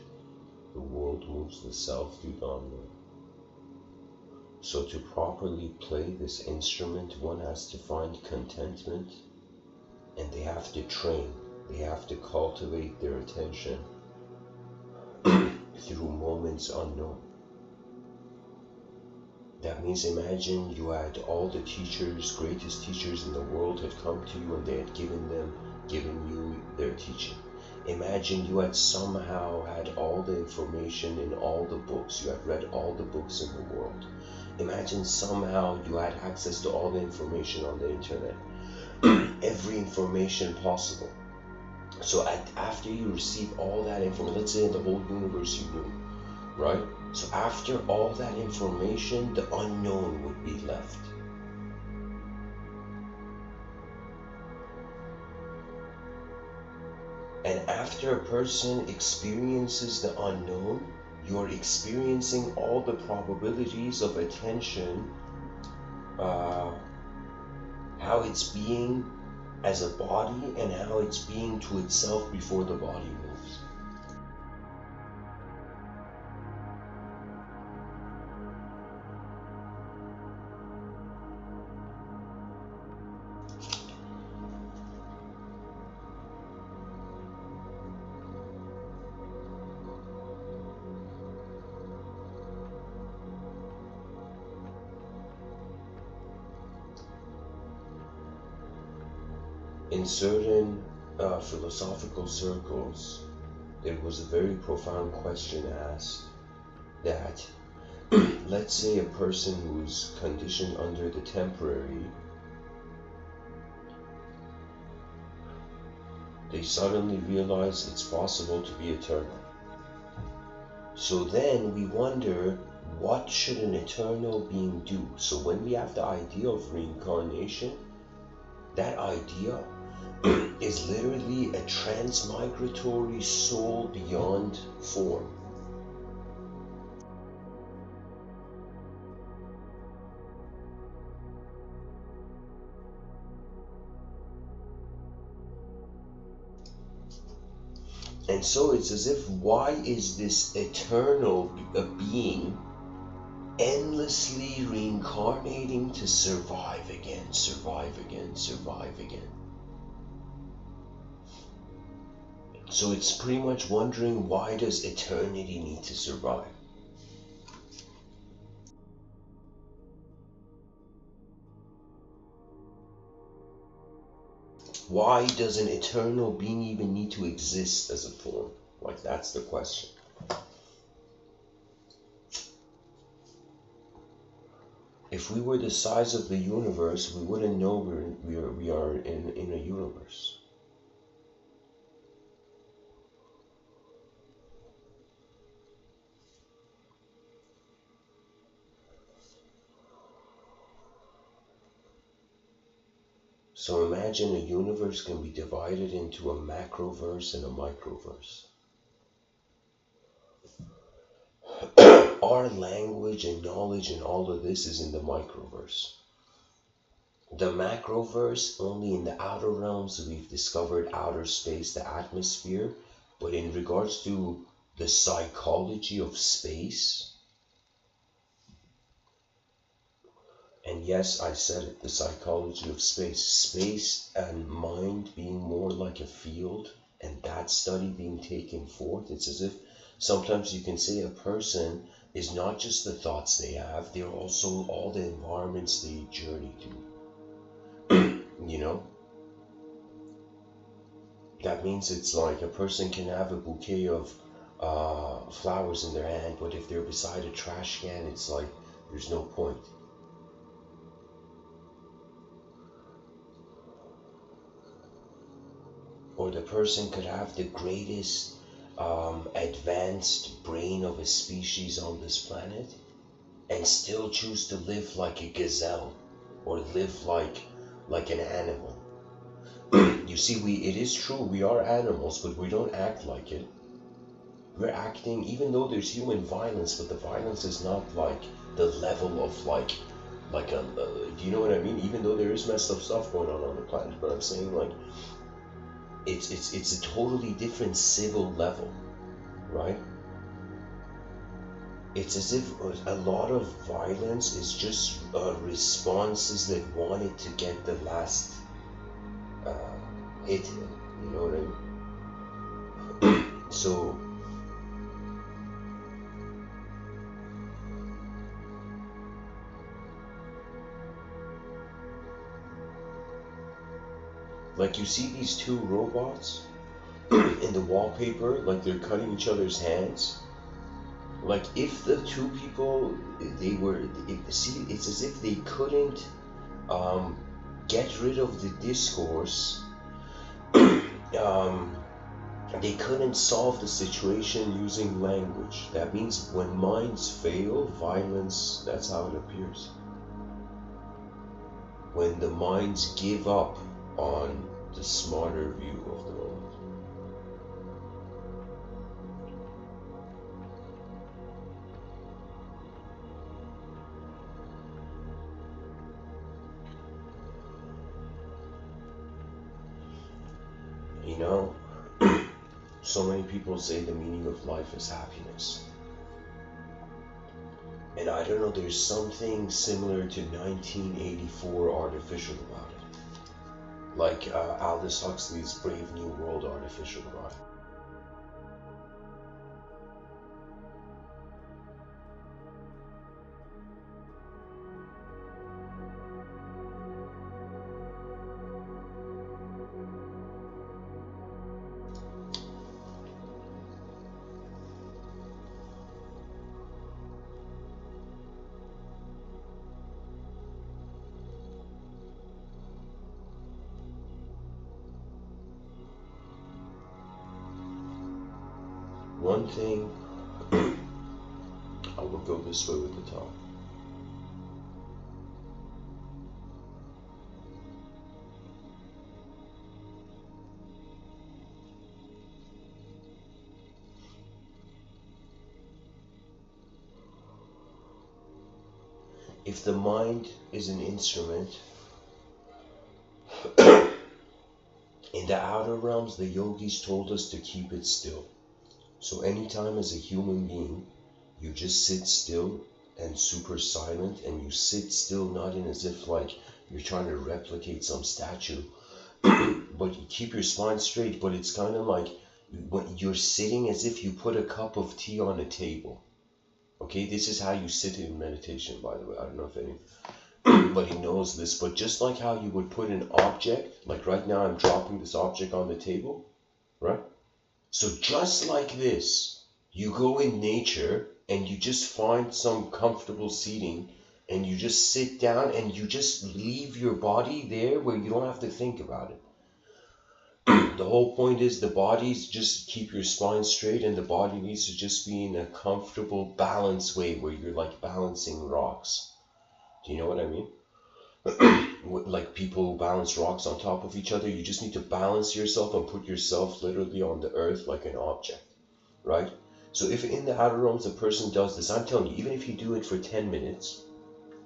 the world moves the self through knowledge. So to properly play this instrument, one has to find contentment, and they have to train, they have to cultivate their attention through moments unknown. That means imagine you had all the teachers, greatest teachers in the world had come to you and they had given you their teaching. Imagine you had somehow had all the information in all the books, you had read all the books in the world. Imagine somehow you had access to all the information on the internet, every information possible. So after you receive all that information, let's say in the whole universe you knew, right? So after all that information, the unknown would be left. And after a person experiences the unknown, you're experiencing all the probabilities of attention, how it's being as a body and how it's being to itself before the body moves. In certain philosophical circles, there was a very profound question asked that let's say a person who's conditioned under the temporary, they suddenly realize it's possible to be eternal. So then we wonder, what should an eternal being do? So when we have the idea of reincarnation, that idea is literally a transmigratory soul beyond form. And so it's as if, why is this eternal being endlessly reincarnating to survive again, survive again, survive again? So it's pretty much wondering, why does eternity need to survive? Why does an eternal being even need to exist as a form? Like, that's the question. If we were the size of the universe, we wouldn't know we are in a universe. So imagine a universe can be divided into a macroverse and a microverse. Our language and knowledge and all of this is in the microverse. The macroverse, only in the outer realms we've discovered outer space, the atmosphere, but in regards to the psychology of space, and yes, I said it, the psychology of space and mind being more like a field, and that study being taken forth, it's as if sometimes you can say a person is not just the thoughts they have, they're also all the environments they journey to. You know? That means it's like a person can have a bouquet of flowers in their hand, but if they're beside a trash can, it's like there's no point. Or the person could have the greatest advanced brain of a species on this planet and still choose to live like a gazelle or live like an animal. You see, it is true, we are animals, but we don't act like it. We're acting, even though there's human violence, but the violence is not like the level of like a, do you know what I mean? Even though there is messed up stuff going on the planet, but I'm saying like, it's a totally different civil level, right? It's as if a lot of violence is just responses that wanted to get the last hit, you know what I mean? So like, you see these two robots in the wallpaper, like they're cutting each other's hands. Like, if the two people, see, it's as if they couldn't get rid of the discourse. They couldn't solve the situation using language. That means when minds fail, violence, that's how it appears. When the minds give up on the smarter view of the world. You know, so many people say the meaning of life is happiness. And I don't know, there's something similar to 1984 artificial about it. Like Aldous Huxley's Brave New World artificial about it. one thing, I will go this way with the top. If the mind is an instrument, in the outer realms, the yogis told us to keep it still. So anytime as a human being, you just sit still and super silent, and you sit still not in as if like you're trying to replicate some statue, but you keep your spine straight, but it's kind of like when you're sitting as if you put a cup of tea on a table. Okay, this is how you sit in meditation, by the way. I don't know if anybody knows this, but just like how you would put an object, like right now I'm dropping this object on the table, right? So just like this, you go in nature and you just find some comfortable seating and you just sit down and you just leave your body there where you don't have to think about it. The whole point is the body's just keep your spine straight, and the body needs to just be in a comfortable balance way where you're like balancing rocks. Do you know what I mean? Like people who balance rocks on top of each other, you just need to balance yourself and put yourself literally on the earth like an object, right? So if in the outer realms a person does this, I'm telling you, even if you do it for 10 minutes,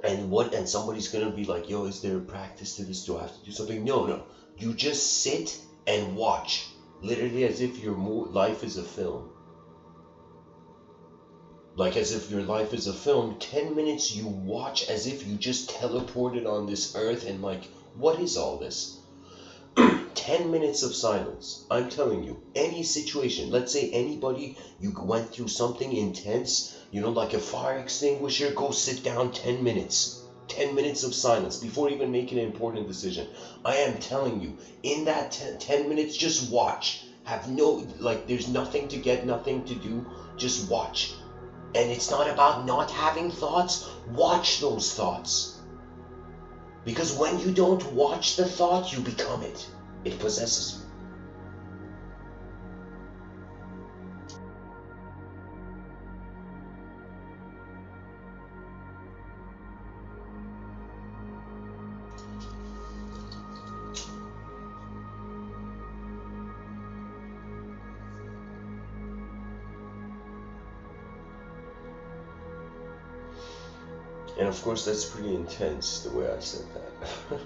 and somebody's gonna be like, yo, is there a practice to this? Do I have to do something? No. You just sit and watch, literally as if your life is a film. Like as if your life is a film, 10 minutes you watch as if you just teleported on this earth, and like, what is all this? 10 minutes of silence. I'm telling you, any situation, let's say anybody, you went through something intense, you know, like a fire extinguisher, go sit down 10 minutes. 10 minutes of silence before even making an important decision. I am telling you, in that 10 minutes, just watch. Have no, like, there's nothing to get, nothing to do, just watch. And it's not about not having thoughts. Watch those thoughts. Because when you don't watch the thought, you become it. It possesses you. And of course, that's pretty intense, the way I said that.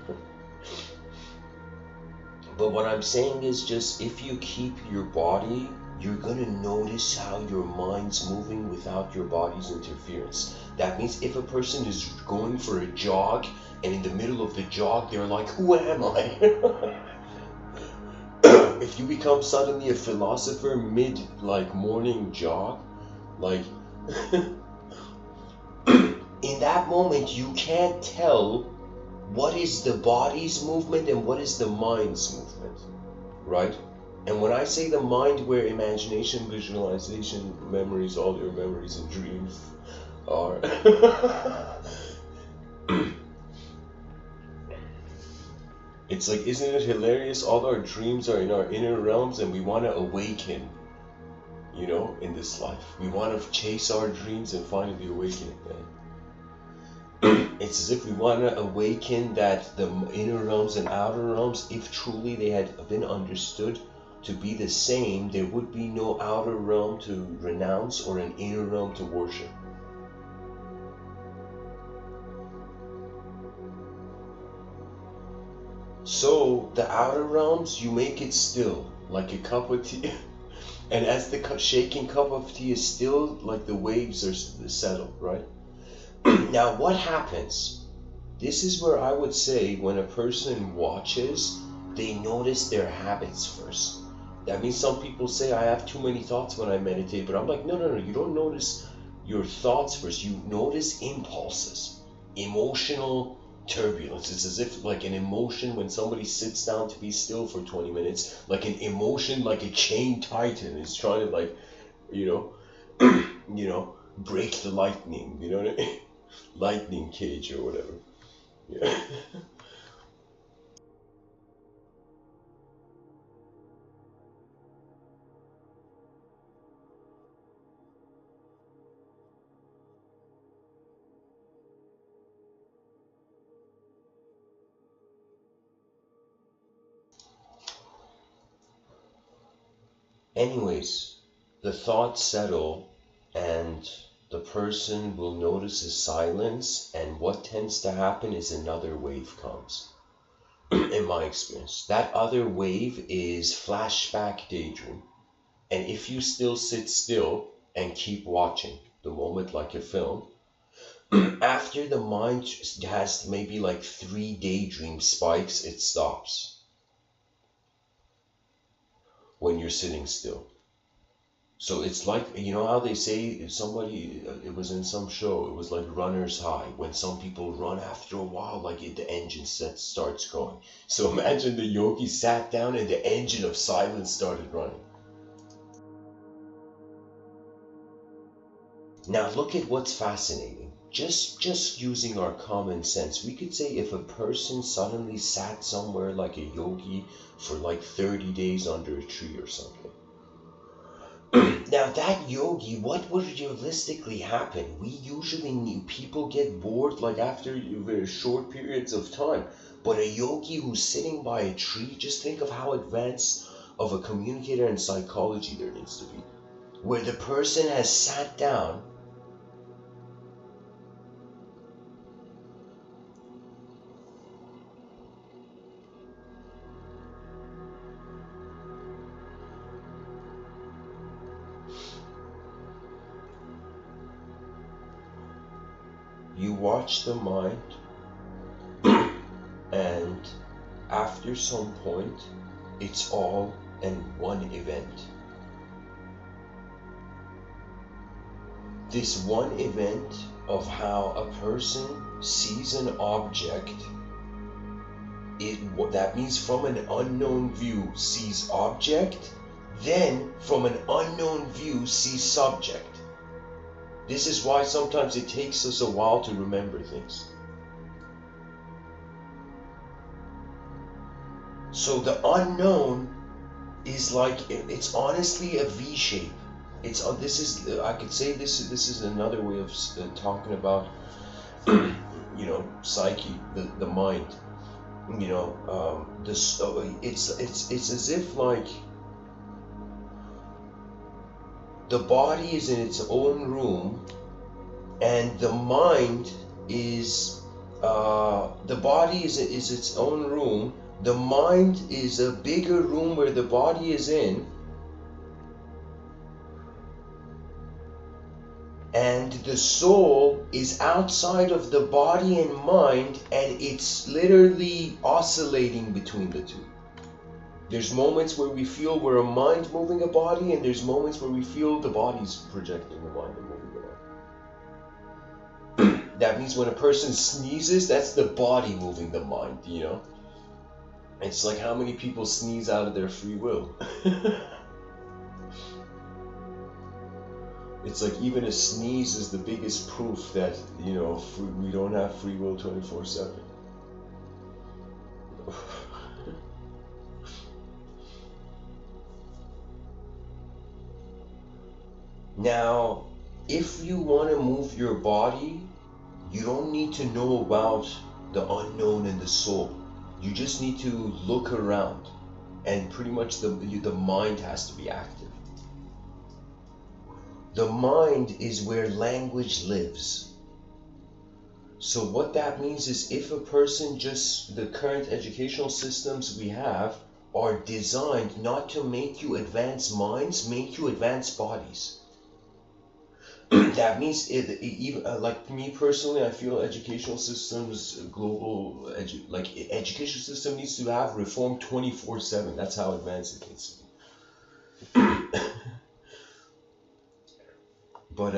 But what I'm saying is just, if you keep your body, you're gonna notice how your mind's moving without your body's interference. That means if a person is going for a jog, and in the middle of the jog, they're like, who am I? If you become suddenly a philosopher mid, like, morning jog, like... in that moment, you can't tell what is the body's movement and what is the mind's movement, right? And when I say the mind, where imagination, visualization, memories, all your memories and dreams are, it's like, isn't it hilarious? All our dreams are in our inner realms, and we want to awaken, you know, in this life. We want to chase our dreams and finally awaken it, man. It's as if we want to awaken that the inner realms and outer realms, if truly they had been understood to be the same, there would be no outer realm to renounce or an inner realm to worship. So the outer realms, you make it still, like a cup of tea. And as the shaking cup of tea is still, like the waves are settled, right? Now what happens? This is where I would say when a person watches, they notice their habits first. That means some people say, I have too many thoughts when I meditate, but I'm like, no, you don't notice your thoughts first. You notice impulses, emotional turbulence. It's as if like an emotion when somebody sits down to be still for 20 minutes, like an emotion, like a chained titan is trying to, like, you know, break the lightning, you know what I mean? Lightning cage or whatever. Yeah. Anyways, the thoughts settle and the person will notice a silence, and what tends to happen is another wave comes. In my experience, that other wave is flashback daydream. And if you still sit still and keep watching the moment like a film, after the mind has maybe like 3 daydream spikes, it stops when you're sitting still. So it's like, you know how they say, if somebody, it was in some show, it was like runner's high. When some people run, after a while, like the engine starts going. So imagine the yogi sat down and the engine of silence started running. Now look at what's fascinating. Just using our common sense, we could say if a person suddenly sat somewhere like a yogi for like 30 days under a tree or something. Now that yogi, what would realistically happen? We usually people get bored like after very short periods of time. But a yogi who's sitting by a tree, just think of how advanced of a communicator in psychology there needs to be. Where the person has sat down. You watch the mind, and after some point, it's all in one event. This one event of how a person sees an object, that means from an unknown view sees object, then from an unknown view sees subject. This is why sometimes it takes us a while to remember things. So the unknown is like, it's honestly a V shape. I could say this is another way of talking about, you know, psyche, the mind. You know, it's as if like the body is in its own room, and the mind is the body is its own room. The mind is a bigger room where the body is in, and the soul is outside of the body and mind, and it's literally oscillating between the two. There's moments where we feel we're a mind moving a body, and there's moments where we feel the body's projecting the mind and moving the mind. That means when a person sneezes, that's the body moving the mind, you know? It's like how many people sneeze out of their free will. It's like even a sneeze is the biggest proof that, you know, we don't have free will 24/7. Now, if you want to move your body, you don't need to know about the unknown and the soul. You just need to look around, and pretty much the mind has to be active. The mind is where language lives. So what that means is if a person the current educational systems we have are designed not to make you advance minds, make you advance bodies. That means, like me personally, I feel educational systems, education system needs to have reform 24/7. That's how advanced it needs to be. But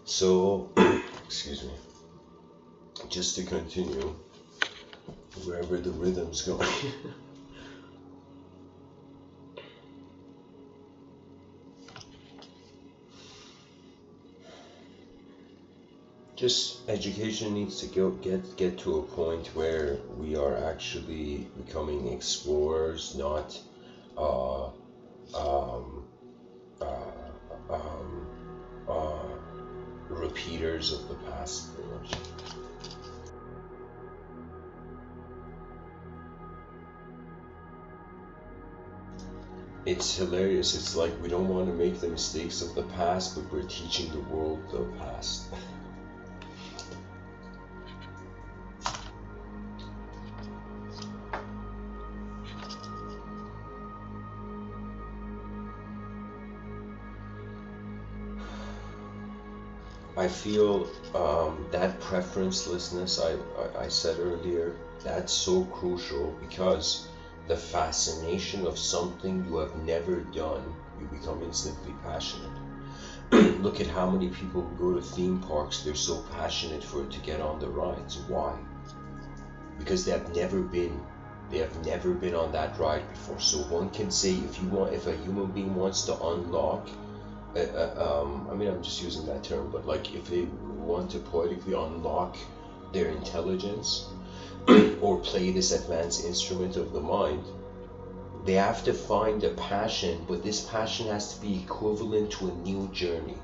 So, excuse me, just to continue, wherever the rhythm's going. Just education needs to get to a point where we are actually becoming explorers, not uh, um, uh, um, uh, repeaters of the past, pretty much. It's hilarious. It's like we don't want to make the mistakes of the past, but we're teaching the world the past. I feel that preferencelessness I said earlier, that's so crucial because the fascination of something you have never done, you become instantly passionate. Look at how many people who go to theme parks, they're so passionate for it to get on the rides. Why? Because they have never been on that ride before. So one can say if a human being wants to unlock I mean, I'm just using that term, but like if they want to poetically unlock their intelligence or play this advanced instrument of the mind, they have to find a passion, but this passion has to be equivalent to a new journey.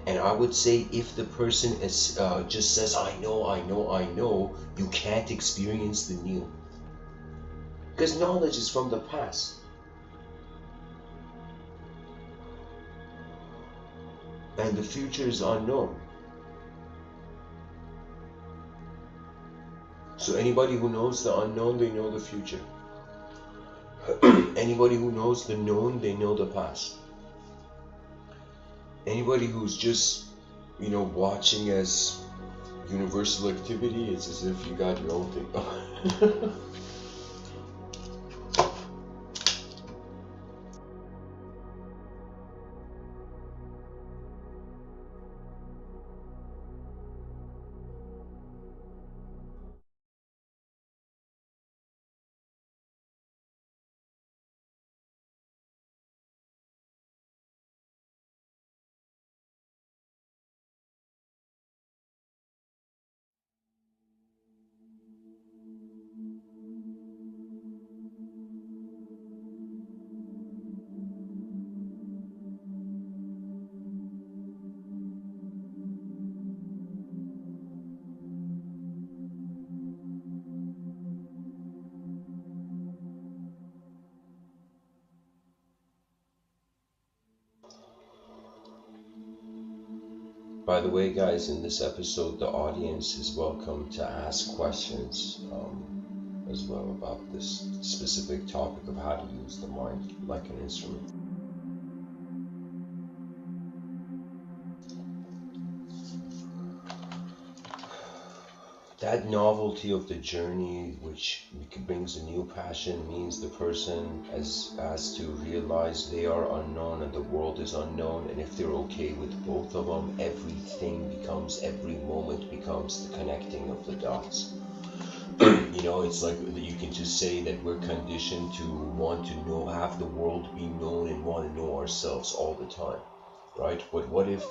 And I would say if the person is just says, I know, you can't experience the new. Because knowledge is from the past. And the future is unknown. So anybody who knows the unknown, they know the future. Anybody who knows the known, they know the past. Anybody who's just, watching as universal activity, it's as if you got your own thing. By the way, guys, in this episode, the audience is welcome to ask questions as well about this specific topic of how to use the mind like an instrument. That novelty of the journey, which brings a new passion, means the person has to realize they are unknown and the world is unknown. And if they're okay with both of them, every moment becomes the connecting of the dots. It's like you can just say that we're conditioned to want to know, have the world be known, and want to know ourselves all the time, right? But what if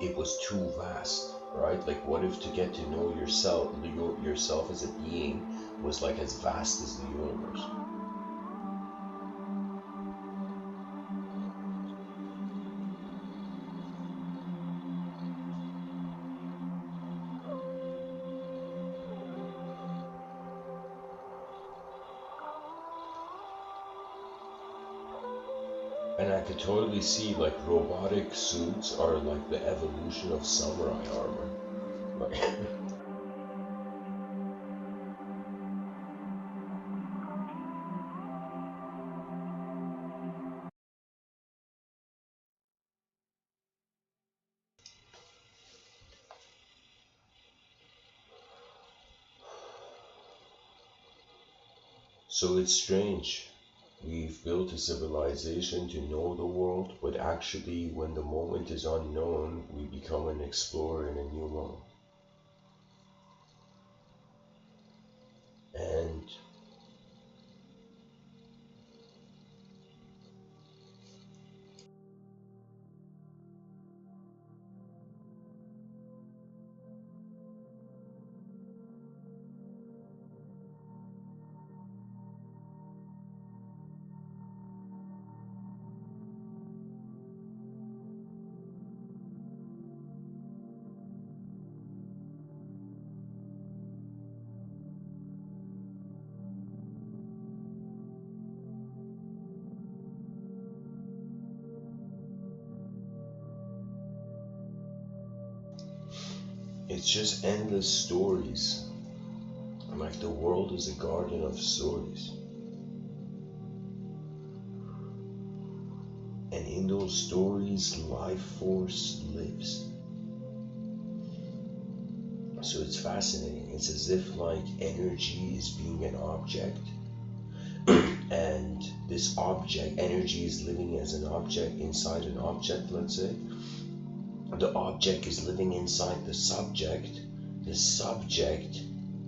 it was too vast, right? Like what if to get to know yourself as a being was like as vast as the universe? And I could totally see like robotic suits are like the evolution of samurai armor. Like so it's strange We've built a civilization to know the world, but actually, when the moment is unknown, we become an explorer in a new world. And it's just endless stories. Like the world is a garden of stories. And in those stories, life force lives. So it's fascinating. It's as if like energy is being an object, and this object, energy is living as an object inside an object, let's say. The object is living inside the subject. The subject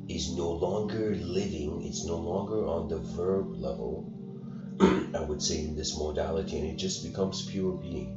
is no longer living, it's no longer on the verb level, I would say, in this modality, and it just becomes pure being.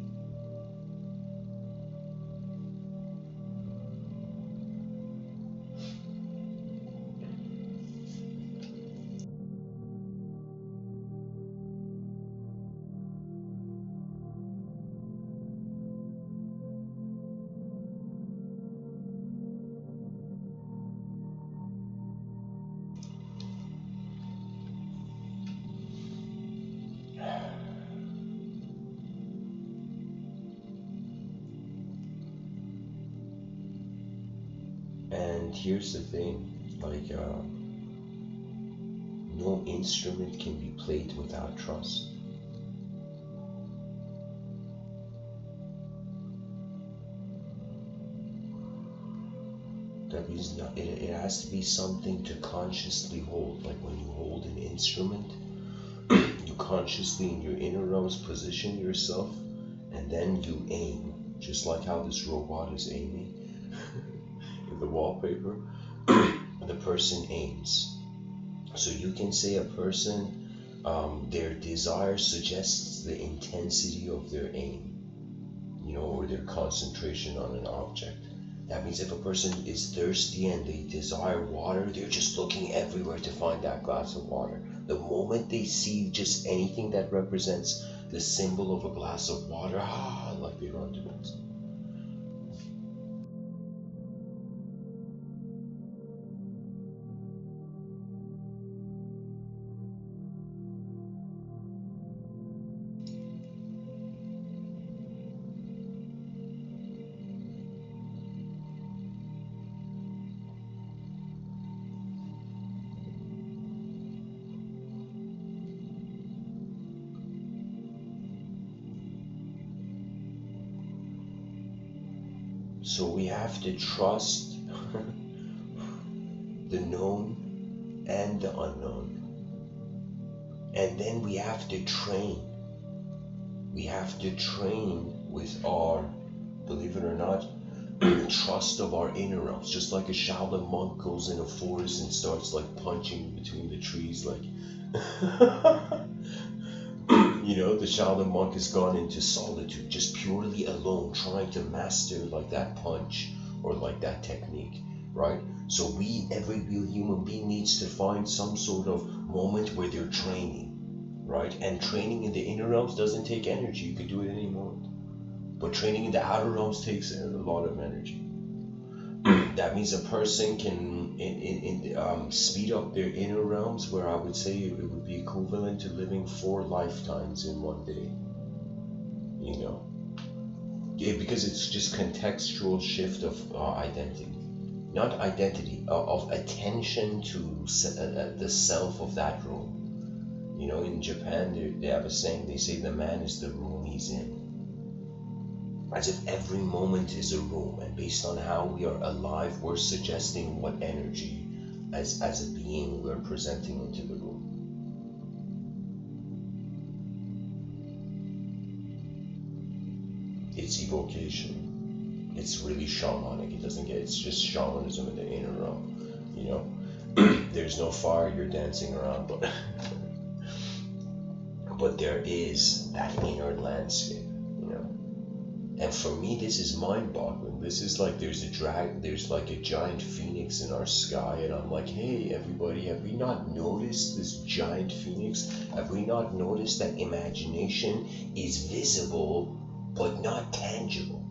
And here's the thing, like no instrument can be played without trust. That means it has to be something to consciously hold. Like when you hold an instrument, you consciously in your inner realms position yourself, and then you aim, just like how this robot is aiming in the wallpaper. The person aims. So you can say a person, their desire suggests the intensity of their aim, or their concentration on an object. That means if a person is thirsty and they desire water, they're just looking everywhere to find that glass of water. The moment they see just anything that represents the symbol of a glass of water, like they run to it. So we have to trust the known and the unknown. And then we have to train. We have to train with our, believe it or not, trust of our inner realms. Just like a Shaolin monk goes in a forest and starts like punching between the trees, like the Shaolin monk has gone into solitude, just purely alone, trying to master like that punch or like that technique, right? So every real human being needs to find some sort of moment where they're training, right? And training in the inner realms doesn't take energy. You can do it any moment. But training in the outer realms takes a lot of energy. That means a person can speed up their inner realms, where I would say it would be equivalent to living 4 lifetimes in one day. Because it's just contextual shift of identity. Not identity, of attention to the self of that room. In Japan, they have a saying, they say the man is the room he's in. As if every moment is a room, and based on how we are alive, we're suggesting what energy, as a being, we're presenting into the room. It's evocation. It's really shamanic. It doesn't get. It's just shamanism in the inner realm. You know, there's no fire. You're dancing around, but there is that inner landscape. You know, and for me, this is mind-boggling. This is like there's like a giant phoenix in our sky, and I'm like, hey, everybody, have we not noticed this giant phoenix? Have we not noticed that imagination is visible but not tangible?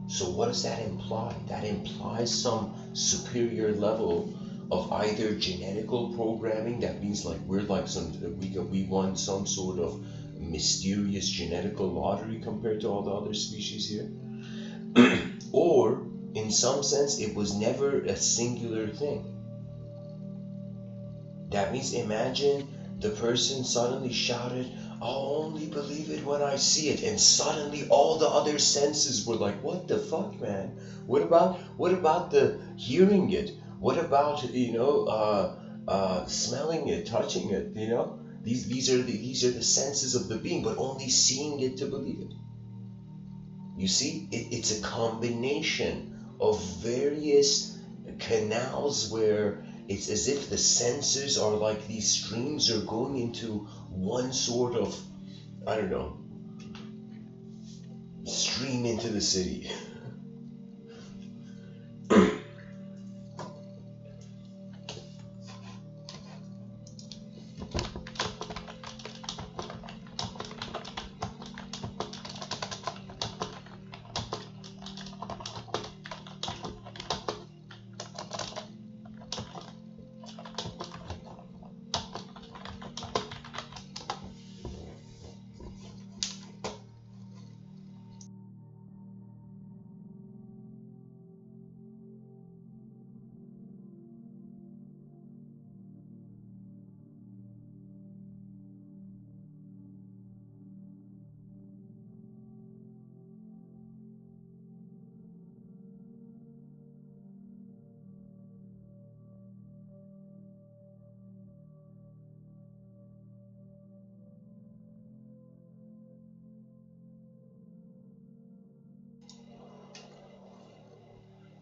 So what does that imply? That implies some superior level of either genetical programming. That means like we're like we won some sort of mysterious genetical lottery compared to all the other species here. Or in some sense it was never a singular thing. That means imagine the person suddenly shouted, I'll only believe it when I see it, and suddenly all the other senses were like, what the fuck, man? What about the hearing it? What about, smelling it, touching it, you know? These are the senses of the being, but only seeing it to believe it. You see, it's a combination of various canals where it's as if the senses are like these streams are going into one sort of, I don't know, stream into the city.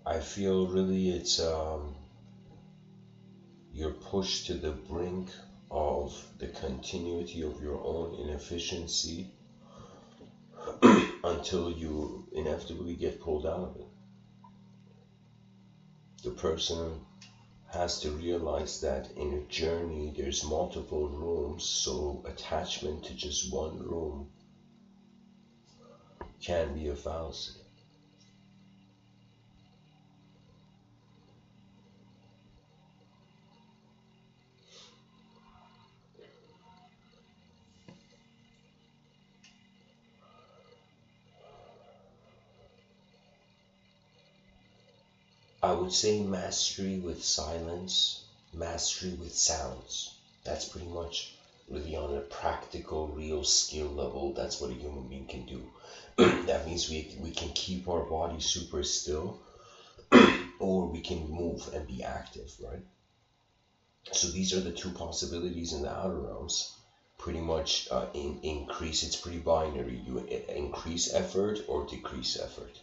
I feel really it's you're pushed to the brink of the continuity of your own inefficiency until you inevitably get pulled out of it. The person has to realize that in a journey there's multiple rooms, so attachment to just one room can be a fallacy. I would say mastery with silence, mastery with sounds. That's pretty much really on a practical, real skill level. That's what a human being can do. That means we can keep our body super still, or we can move and be active, right? So these are the two possibilities in the outer realms. Pretty much increase, it's pretty binary. You increase effort or decrease effort.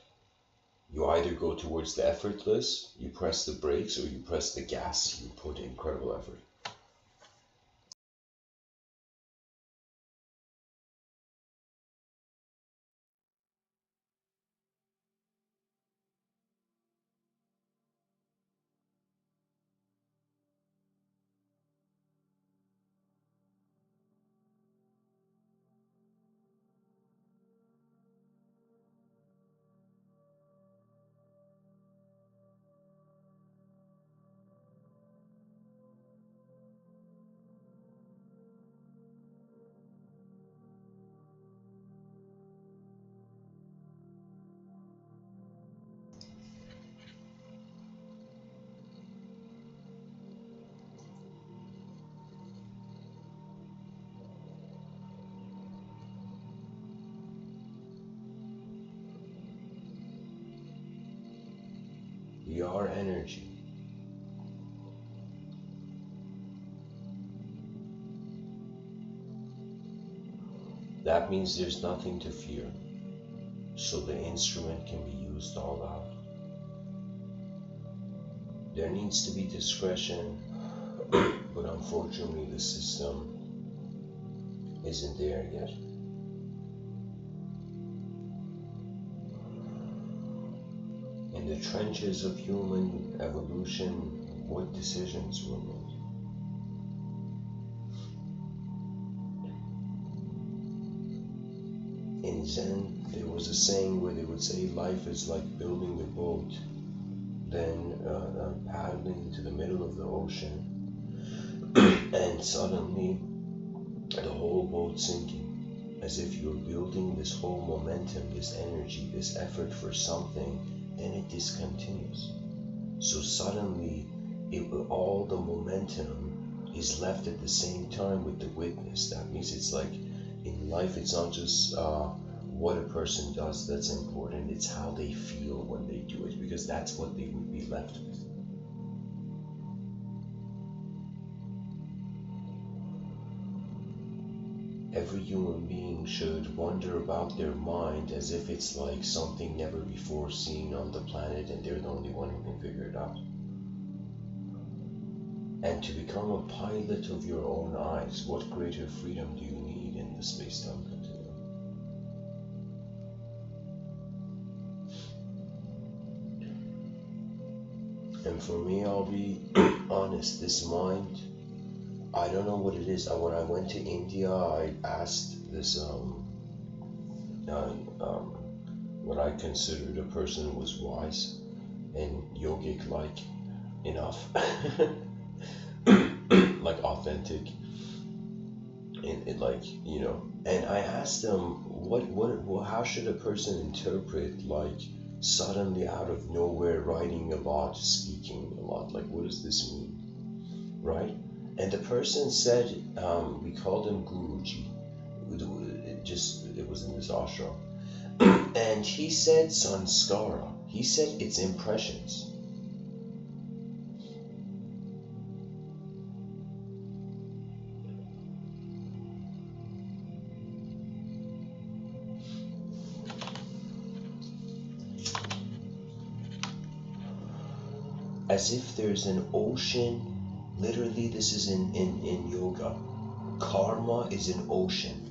You either go towards the effortless, you press the brakes, or you press the gas, you put incredible effort. We are energy. That means there's nothing to fear. so the instrument can be used all out. There needs to be discretion, but unfortunately the system isn't there yet. In the trenches of human evolution, what decisions were made? In Zen, there was a saying where they would say life is like building a boat, then paddling to the middle of the ocean, and suddenly the whole boat sinking, as if you're building this whole momentum, this energy, this effort for something, then it discontinues. So suddenly, all the momentum is left at the same time with the witness. That means it's like, in life, it's not just what a person does that's important, it's how they feel when they do it, because that's what they would be left with. Every human being should wonder about their mind as if it's like something never before seen on the planet and they're the only one who can figure it out. And to become a pilot of your own eyes, what greater freedom do you need in the space-time continuum? And for me, I'll be honest, this mind, I don't know what it is. When I went to India, I asked this, what I considered a person who was wise and yogic-like enough, like authentic, and like, you know. And I asked them, how should a person interpret, like, suddenly out of nowhere writing a lot, speaking a lot? Like, what does this mean, right? And the person said, we called him Guruji. It was in this ashram. And he said sanskara. He said it's impressions. As if there's an ocean. Literally, this is in yoga. Karma is an ocean.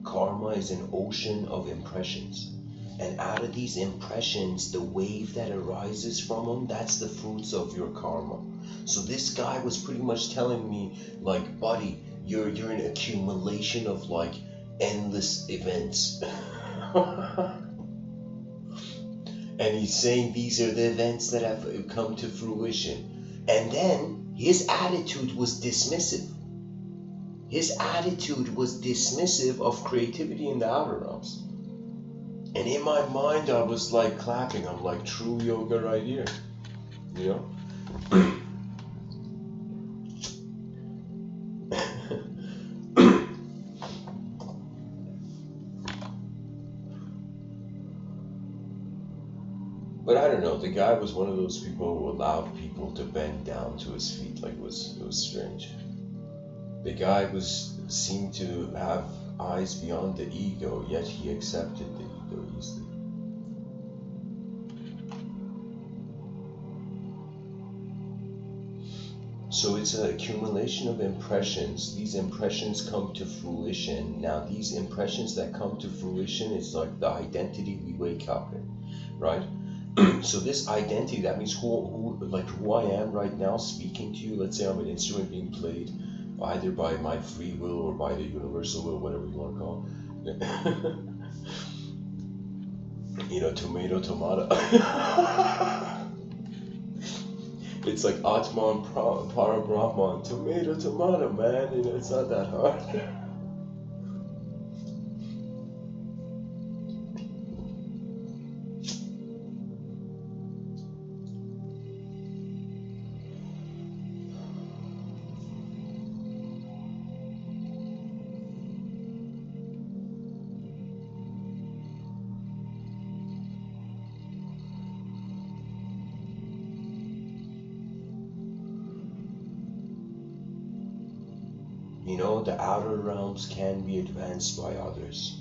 Karma is an ocean of impressions. And out of these impressions, the wave that arises from them, that's the fruits of your karma. So this guy was pretty much telling me, like, buddy, you're an accumulation of, like, endless events. And he's saying these are the events that have come to fruition. And then his attitude was dismissive. His attitude was dismissive of creativity in the outer realms. And in my mind, I was like clapping. I'm like, true yoga right here, you know? But I don't know, the guy was one of those people who allowed people to bend down to his feet. Like, it was strange. The guy seemed to have eyes beyond the ego, yet he accepted the ego easily. So it's an accumulation of impressions. These impressions come to fruition. Now, these impressions that come to fruition, it's like the identity we wake up in, right? So this identity, that means who I am right now speaking to you. Let's say I'm an instrument being played either by my free will or by the universal will, whatever you want to call it. You know, tomato. It's like Atman Parabrahman, tomato, man. You know, it's not that hard. You know, the outer realms can be advanced by others.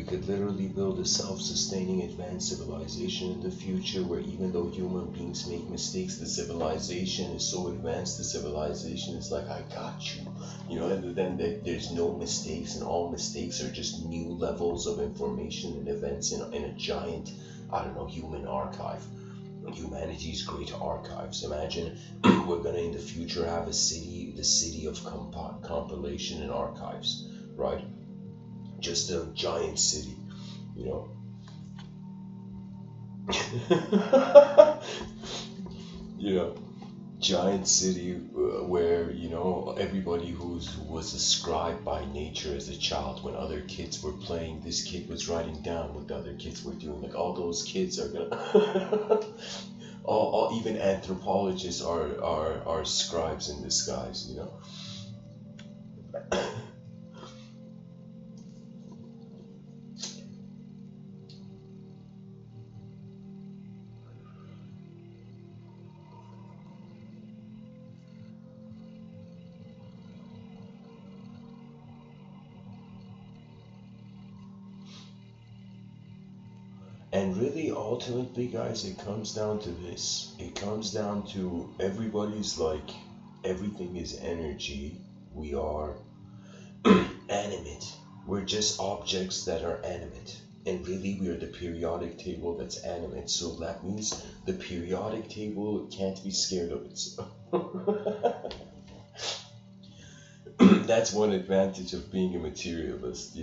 We could literally build a self-sustaining advanced civilization in the future where even though human beings make mistakes, the civilization is so advanced, the civilization is like, I got you. And then there's no mistakes, and all mistakes are just new levels of information and events in a giant, I don't know, human archive. Humanity's great archives. Imagine we're gonna in the future have a city, the city of compilation and archives, right? Just a giant city, giant city where everybody who was a scribe by nature as a child. When other kids were playing, this kid was writing down what the other kids were doing. Like all those kids are gonna all even anthropologists are scribes in disguise. And really, ultimately, guys, it comes down to this. It comes down to everybody's like, everything is energy. We are animate. We're just objects that are animate. And really, we are the periodic table that's animate. So that means the periodic table can't be scared of itself. That's one advantage of being a materialist,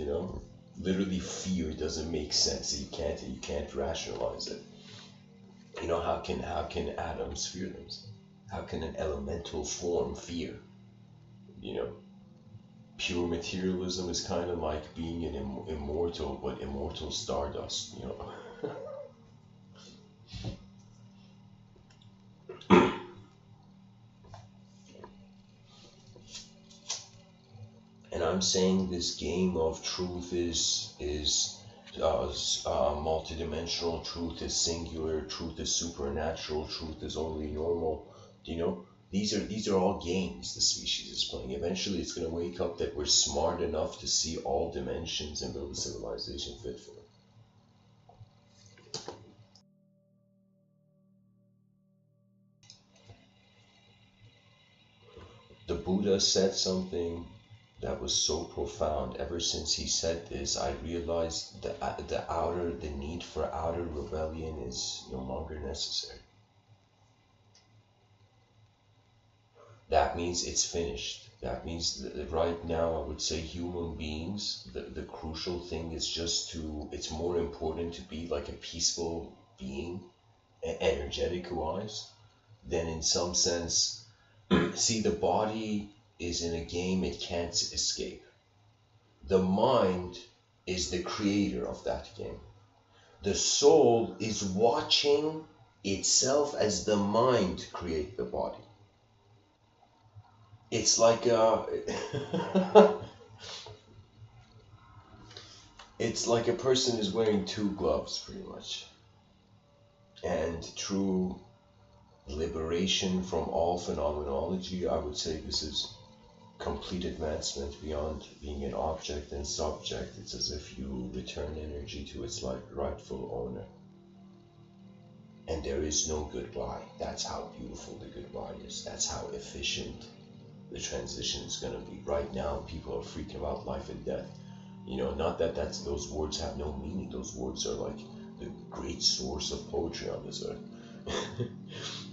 Literally, fear doesn't make sense. You can't rationalize it. How can atoms fear them? How can an elemental form fear? Pure materialism is kind of like being an immortal, but immortal stardust. And I'm saying this game of truth is multidimensional. Truth is singular. Truth is supernatural. Truth is only normal. These are all games the species is playing. Eventually, it's gonna wake up that we're smart enough to see all dimensions and build a civilization fit for it. The Buddha said something that was so profound. Ever since he said this, I realized the need for outer rebellion is no longer necessary. That means it's finished. That means that right now, I would say human beings, the crucial thing is it's more important to be like a peaceful being, energetic wise, than in some sense, see, the body is in a game it can't escape. The mind is the creator of that game. The soul is watching itself as the mind create the body. It's like it's like a person is wearing two gloves pretty much. And true liberation from all phenomenology, I would say this is complete advancement beyond being an object and subject. It's as if you return energy to its rightful owner. And there is no goodbye. That's how beautiful the goodbye is. That's how efficient the transition is going to be. Right now, people are freaking about life and death. Not that those words have no meaning. Those words are like the great source of poetry on this earth.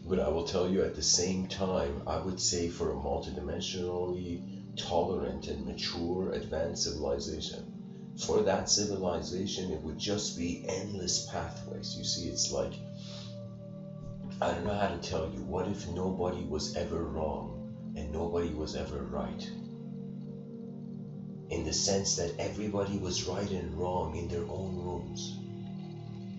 But I will tell you, at the same time, I would say for a multidimensionally tolerant and mature advanced civilization, for that civilization, it would just be endless pathways. You see, it's like, I don't know how to tell you, what if nobody was ever wrong and nobody was ever right? In the sense that everybody was right and wrong in their own rooms.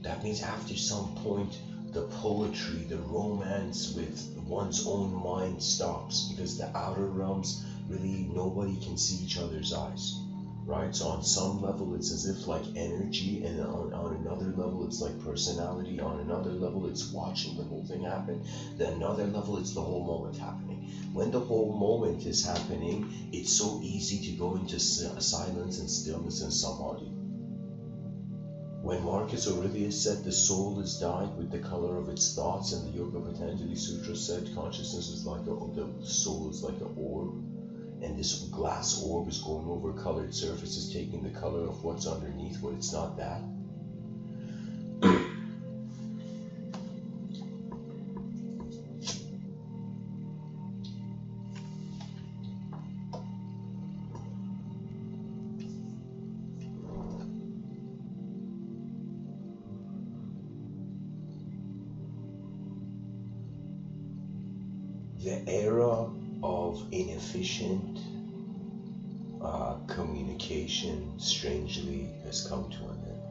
That means after some point, the poetry, the romance with one's own mind stops, because the outer realms, really nobody can see each other's eyes, right? So on some level it's as if like energy, and on another level it's like personality, on another level it's watching the whole thing happen, then another level it's the whole moment happening. When the whole moment is happening, it's so easy to go into silence and stillness and samadhi. When Marcus Aurelius said the soul is dyed with the color of its thoughts, and the Yoga Patanjali Sutra said consciousness is like the soul is like an orb, and this glass orb is going over colored surfaces, taking the color of what's underneath, but it's not that. The era of inefficient communication, strangely, has come to an end.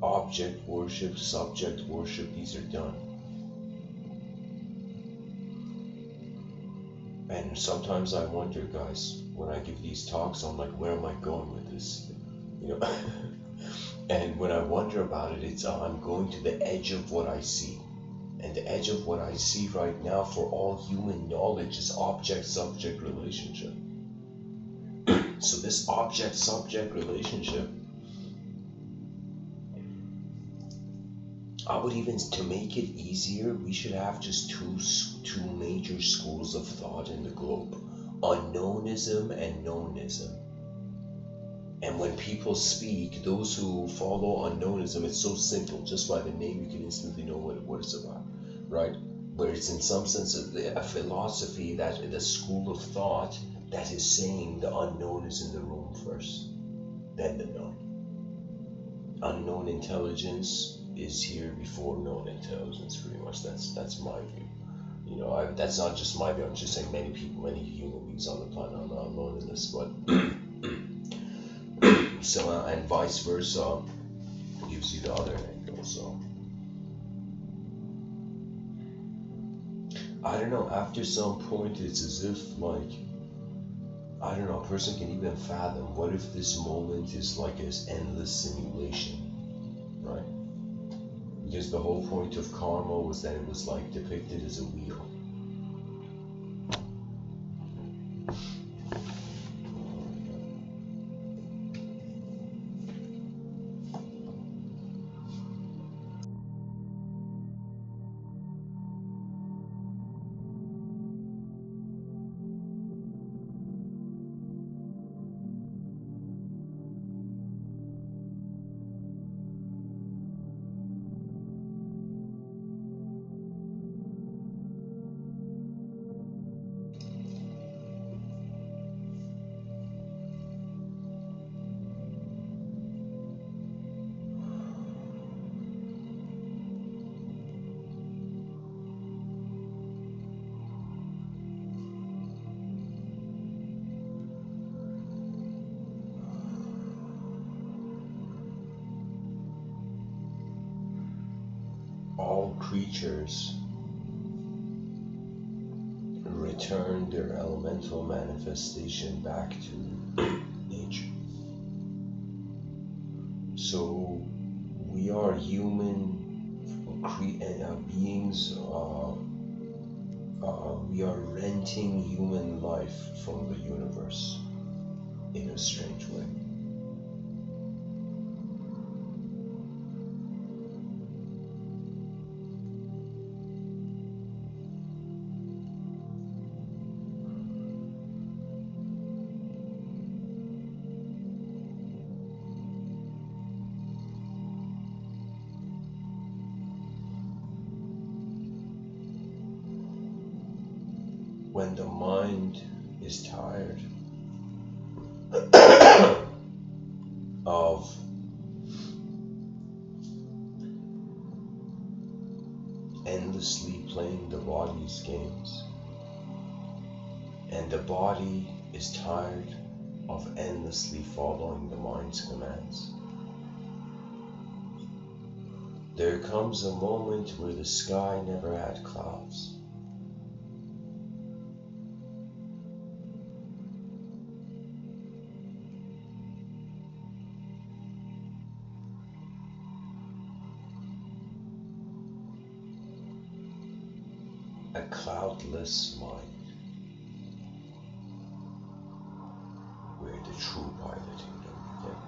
Object worship, subject worship, these are done. And sometimes I wonder, guys, when I give these talks, I'm like, where am I going with this? You know? And when I wonder about it, it's I'm going to the edge of what I see. And the edge of what I see right now for all human knowledge is object-subject relationship. So this object-subject relationship, I would even, to make it easier, we should have just two major schools of thought in the globe. Unknownism and knowism. And when people speak, those who follow unknownism, it's so simple. Just by the name, you can instantly know what it's about, right? But it's in some sense a philosophy, that the school of thought that is saying the unknown is in the room first, then the known. Unknown intelligence is here before known intelligence, pretty much. That's my view. You know, that's not just my view. I'm just saying many people, many human beings on the planet are not alone in this, but. So, and vice versa gives you the other angle. So I don't know, after some point it's as if, like, I don't know, a person can even fathom, what if this moment is like an endless simulation, right? Because the whole point of karma was that it was like depicted as a wheel. All creatures return their elemental manifestation back to nature. So we are human beings. We are renting human life from the universe in a strange way. When the mind is tired of endlessly playing the body's games, and the body is tired of endlessly following the mind's commands, there comes a moment where the sky never had clouds. A cloudless mind, where the true piloting can begin.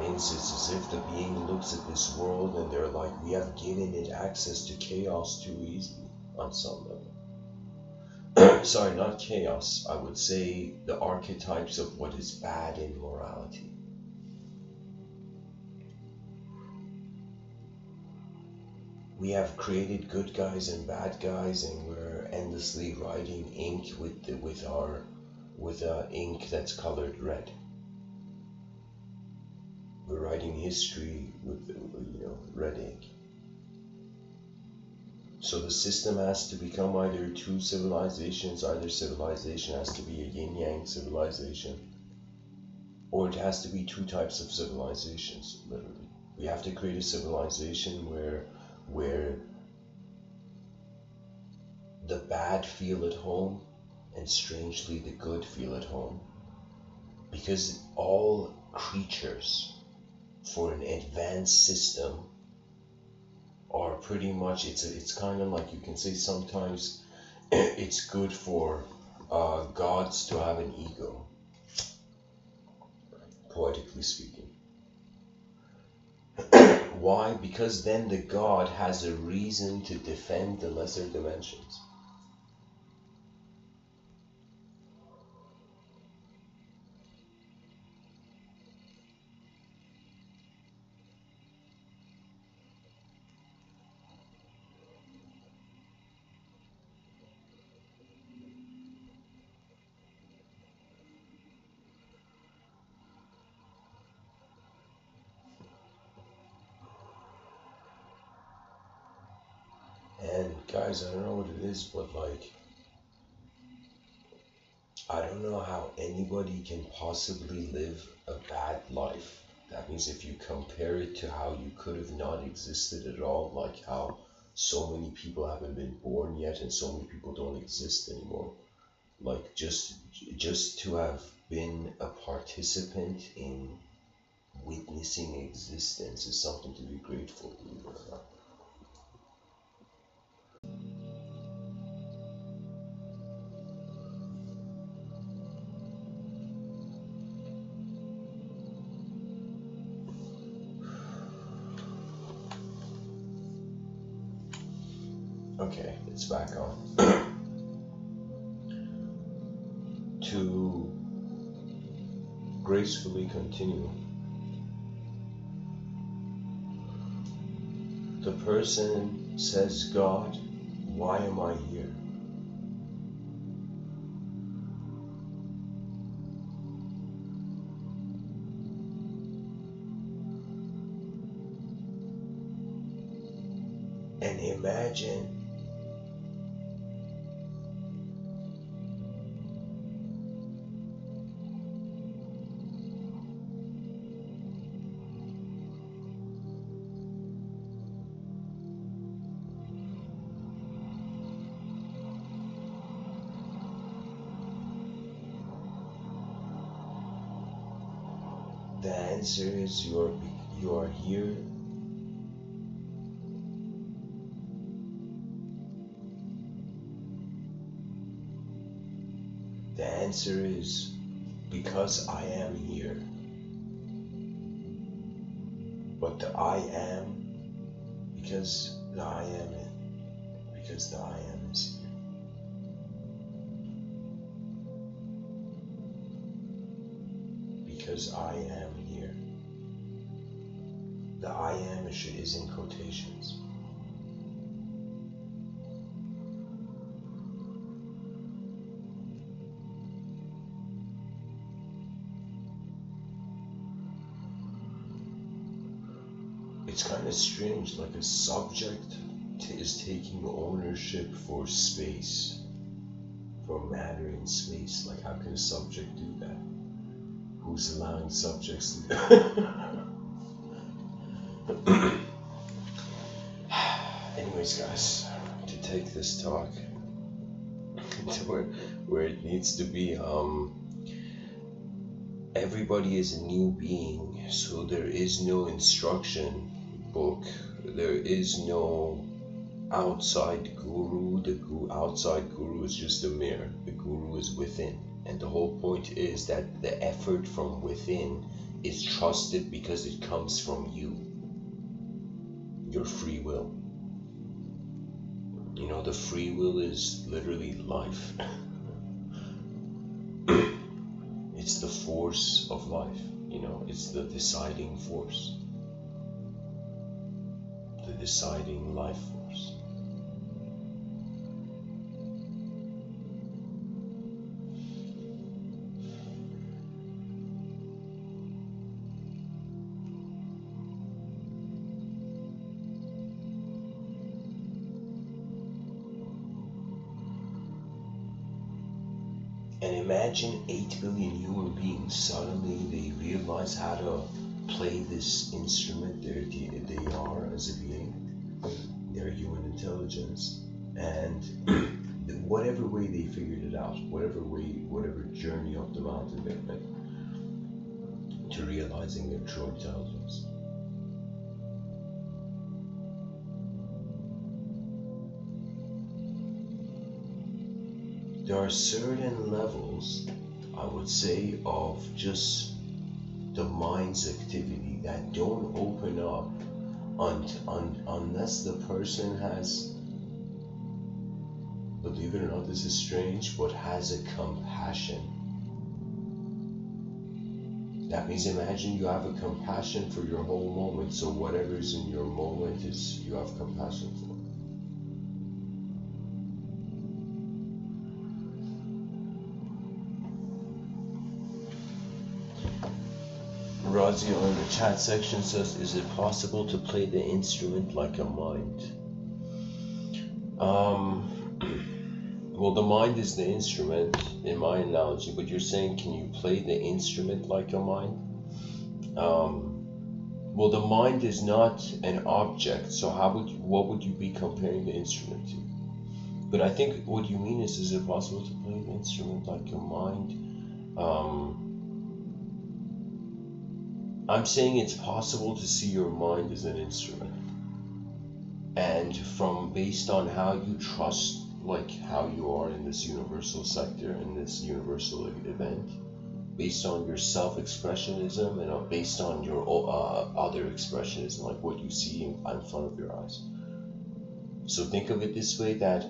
minds. It's as if the being looks at this world and they're like, we have given it access to chaos too easily on some level. Sorry, not chaos. I would say the archetypes of what is bad in morality. We have created good guys and bad guys, and we're endlessly writing ink with ink that's colored red. We're writing history with red ink. So the system has to become either two civilizations. Either civilization has to be a yin-yang civilization, or it has to be two types of civilizations. Literally, we have to create a civilization where the bad feel at home and strangely the good feel at home, because all creatures for an advanced system are pretty much, it's kind of like, you can say sometimes it's good for gods to have an ego, poetically speaking. Why? Because then the god has a reason to defend the lesser dimensions. And guys, I don't know what it is, but like, I don't know how anybody can possibly live a bad life. That means if you compare it to how you could have not existed at all, like how so many people haven't been born yet and so many people don't exist anymore. Like just to have been a participant in witnessing existence is something to be grateful, believe it or not. Okay, it's back on. To gracefully continue, the person says, God, why am I here? And imagine the answer is you are here the answer is because I am here. But the I am, because the I am because the I am is here. Because I am here. The I am is in quotations. It's kind of strange, like a subject is taking ownership for space, for matter in space. Like, how can a subject do that? Who's allowing subjects to do that? Anyways, guys, to take this talk to where it needs to be, everybody is a new being, so there is no instruction book, there is no outside guru. The outside guru is just a mirror. The guru is within, and the whole point is that the effort from within is trusted because it comes from you, your free will. You know, the free will is literally life. It's the force of life, you know, it's the deciding force, the deciding life force. And imagine 8 billion human beings, suddenly they realize how to play this instrument. They are as a being, they're human intelligence, and whatever way they figured it out, whatever way, whatever journey up the mountain they went to realizing their true intelligence. There are certain levels, I would say, of just the mind's activity that don't open up unless the person has, believe it or not, this is strange, but has a compassion. That means, imagine you have a compassion for your whole moment, so whatever is in your moment is you have compassion for. Razia in the chat section says, is it possible to play the instrument like a mind? Well, the mind is the instrument in my analogy, but you're saying, can you play the instrument like a mind? Well, the mind is not an object, so what would you be comparing the instrument to? But I think what you mean is it possible to play the instrument like a mind? I'm saying it's possible to see your mind as an instrument, and based on how you trust, like how you are in this universal sector, in this universal event, based on your self-expressionism and based on your other expressionism, like what you see in front of your eyes. So think of it this way, that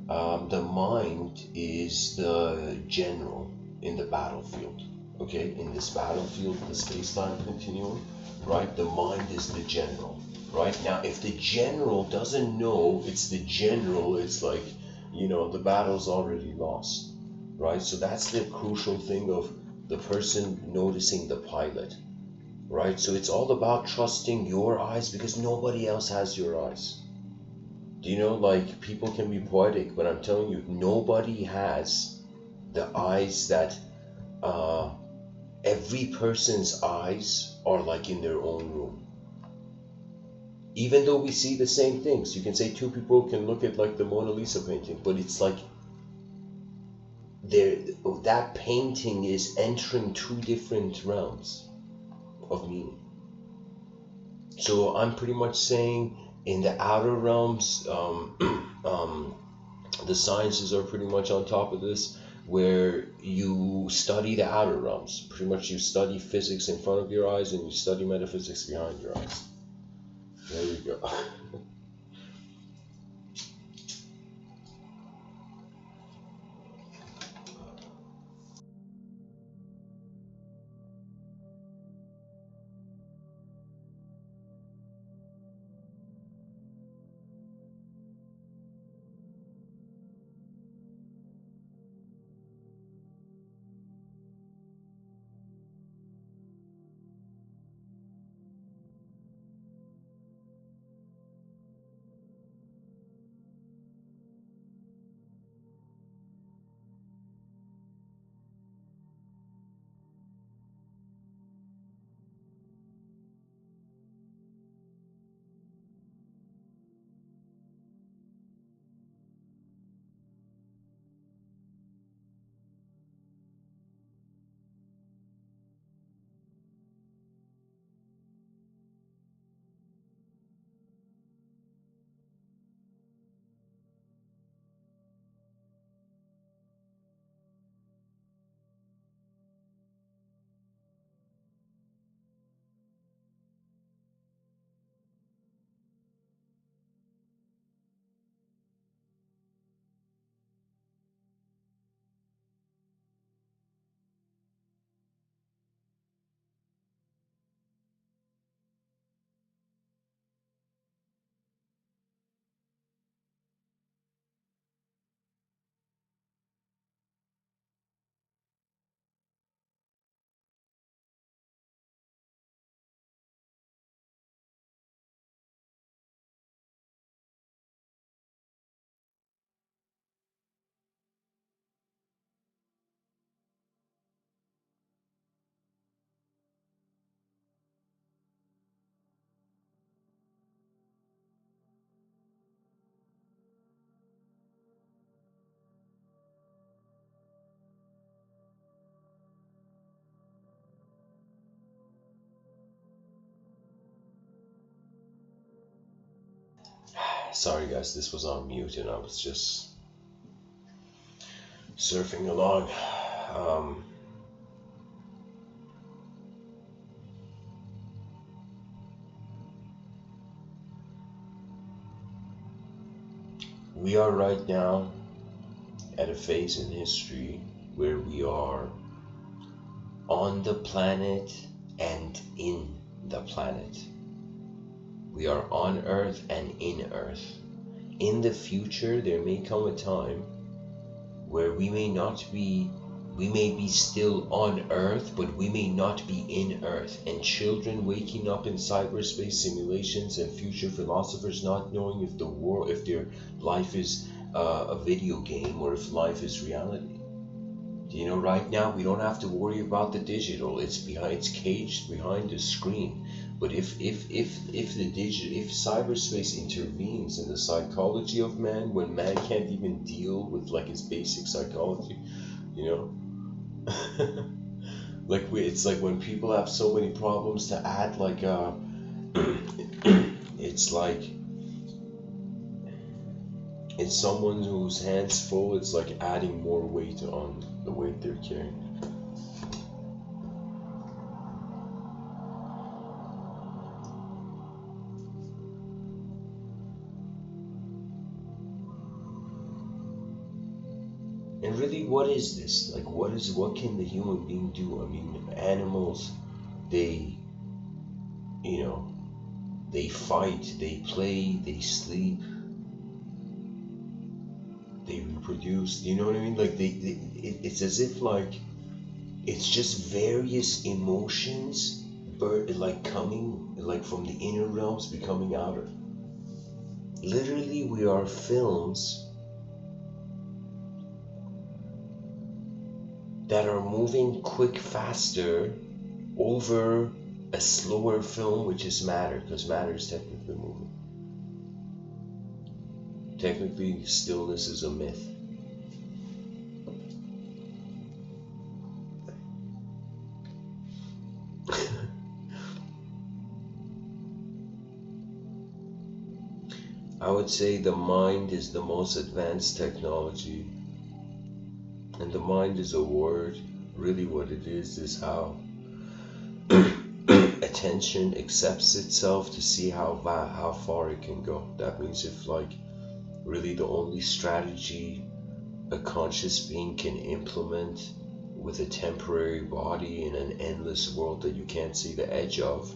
the mind is the general in the battlefield. Okay, in this battlefield, the space-time continuum, right? The mind is the general, right? Now, if the general doesn't know it's the general, it's like, you know, the battle's already lost, right? So that's the crucial thing of the person noticing the pilot, right? So it's all about trusting your eyes, because nobody else has your eyes. Do you know, like, people can be poetic, but I'm telling you, nobody has the eyes that, every person's eyes are like in their own room. Even though we see the same things, you can say two people can look at like the Mona Lisa painting, but it's like that painting is entering two different realms of meaning. So I'm pretty much saying, in the outer realms, the sciences are pretty much on top of this, where you study the outer realms. Pretty much you study physics in front of your eyes and you study metaphysics behind your eyes. There we go. Sorry guys, this was on mute and I was just surfing along. We are right now at a phase in history where we are on the planet and in the planet. We are on Earth and in Earth. In the future, there may come a time where we may be still on Earth, but we may not be in Earth. And children waking up in cyberspace simulations and future philosophers not knowing if their life is a video game or if life is reality. You know, right now we don't have to worry about the digital. It's caged behind the screen. But if cyberspace intervenes in the psychology of man, when man can't even deal with like his basic psychology, you know, it's like when people have so many problems to add like it's like it's someone whose hands full. It's like adding more weight on the weight they're carrying. And really, what is this? Like, what can the human being do? I mean, animals, they fight, they play, they sleep, they reproduce. You know what I mean? Like, it's as if like it's just various emotions, like coming like from the inner realms, becoming outer. Literally, we are films that are moving faster over a slower film, which is matter, because matter is technically moving. Technically, stillness is a myth. I would say the mind is the most advanced technology. And the mind is a word. Really what it is how attention accepts itself to see how far it can go. That means if like really the only strategy a conscious being can implement with a temporary body in an endless world that you can't see the edge of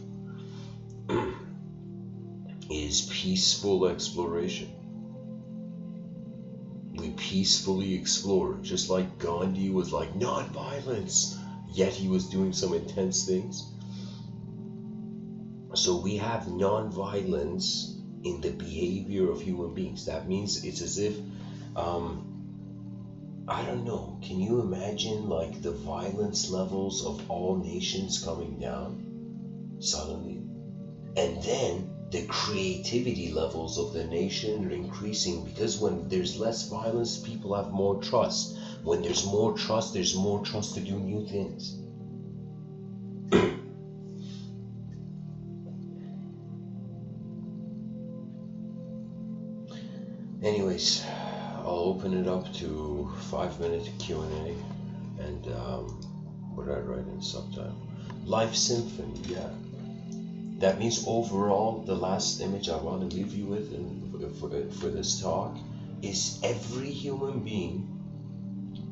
is peaceful exploration. We peacefully explore, just like Gandhi was like non-violence, yet he was doing some intense things. So we have non-violence in the behavior of human beings. That means it's as if, I don't know, can you imagine like the violence levels of all nations coming down suddenly? And then the creativity levels of the nation are increasing, because when there's less violence, people have more trust. When there's more trust to do new things. Anyways, I'll open it up to 5-minute Q&A, and what did I write in the subtitle? Life Symphony, yeah. That means overall, the last image I want to leave you with for this talk is every human being.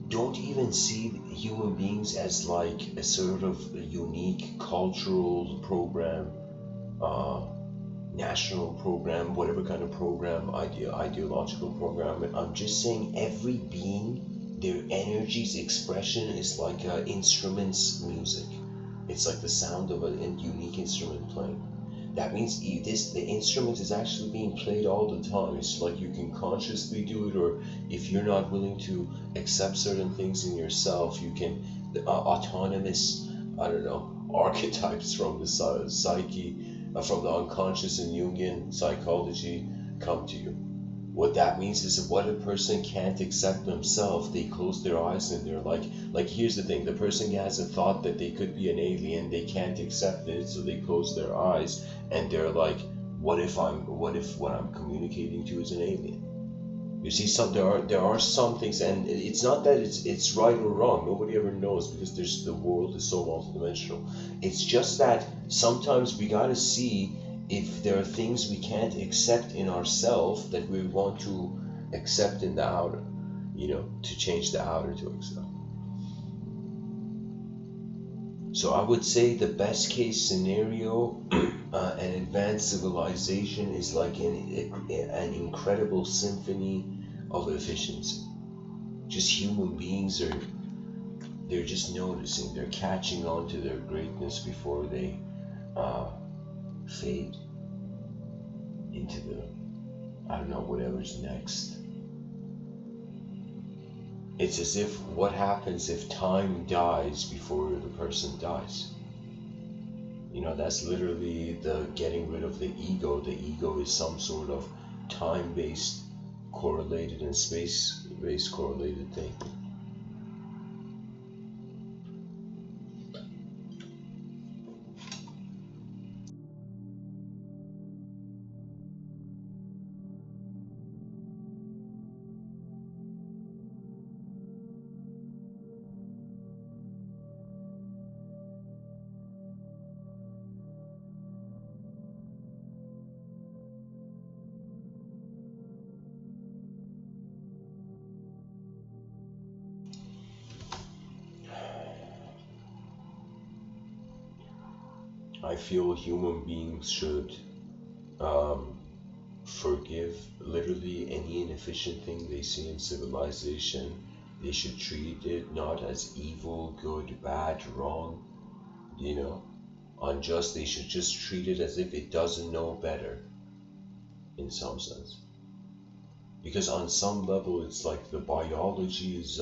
Don't even see human beings as like a sort of a unique cultural program, national program, whatever kind of program, ideological program. I'm just saying every being, their energy's expression is like instruments music. It's like the sound of a unique instrument playing. That means the instrument is actually being played all the time. It's like you can consciously do it, or if you're not willing to accept certain things in yourself, you can, autonomous, I don't know, archetypes from the psyche, from the unconscious and Jungian psychology come to you. What that means is that what a person can't accept themselves, they close their eyes and they're like here's the thing, the person has a thought that they could be an alien, they can't accept it, so they close their eyes and they're like What if what I'm communicating to is an alien? You see, there are some things, and it's not that it's right or wrong. Nobody ever knows, because the world is so multidimensional. It's just that sometimes we gotta see if there are things we can't accept in ourselves that we want to accept in the outer, to change the outer to accept. So I would say the best case scenario, an advanced civilization is like an incredible symphony of efficiency. Just human beings they're just noticing, they're catching on to their greatness before they fade into I don't know, whatever's next. It's as if, what happens if time dies before the person dies? That's literally the getting rid of the ego. The ego is some sort of time-based correlated and space-based correlated thing. I feel human beings should forgive literally any inefficient thing they see in civilization. They should treat it not as evil, good, bad, wrong, unjust. They should just treat it as if it doesn't know better, in some sense. Because on some level, it's like the biology is,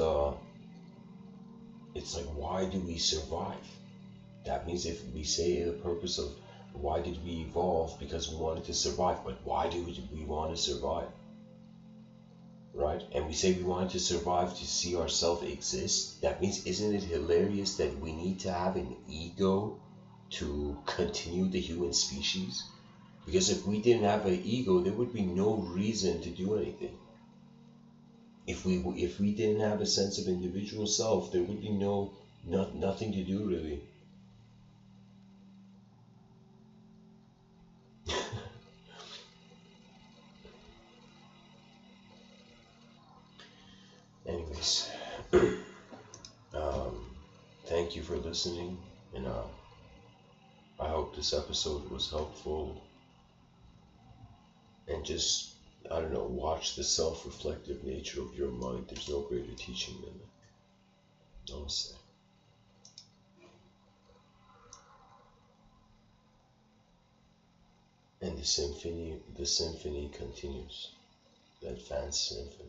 it's like, why do we survive? That means if we say the purpose of why did we evolve, because we wanted to survive, but why do we want to survive? Right? And we say we wanted to survive to see ourselves exist. That means, isn't it hilarious that we need to have an ego to continue the human species? Because if we didn't have an ego, there would be no reason to do anything. If we didn't have a sense of individual self, there would be nothing to do, really. Anyways, thank you for listening, and I hope this episode was helpful. And just, I don't know, watch the self-reflective nature of your mind. There's no greater teaching than that. Namaste. And the symphony continues. The advanced symphony.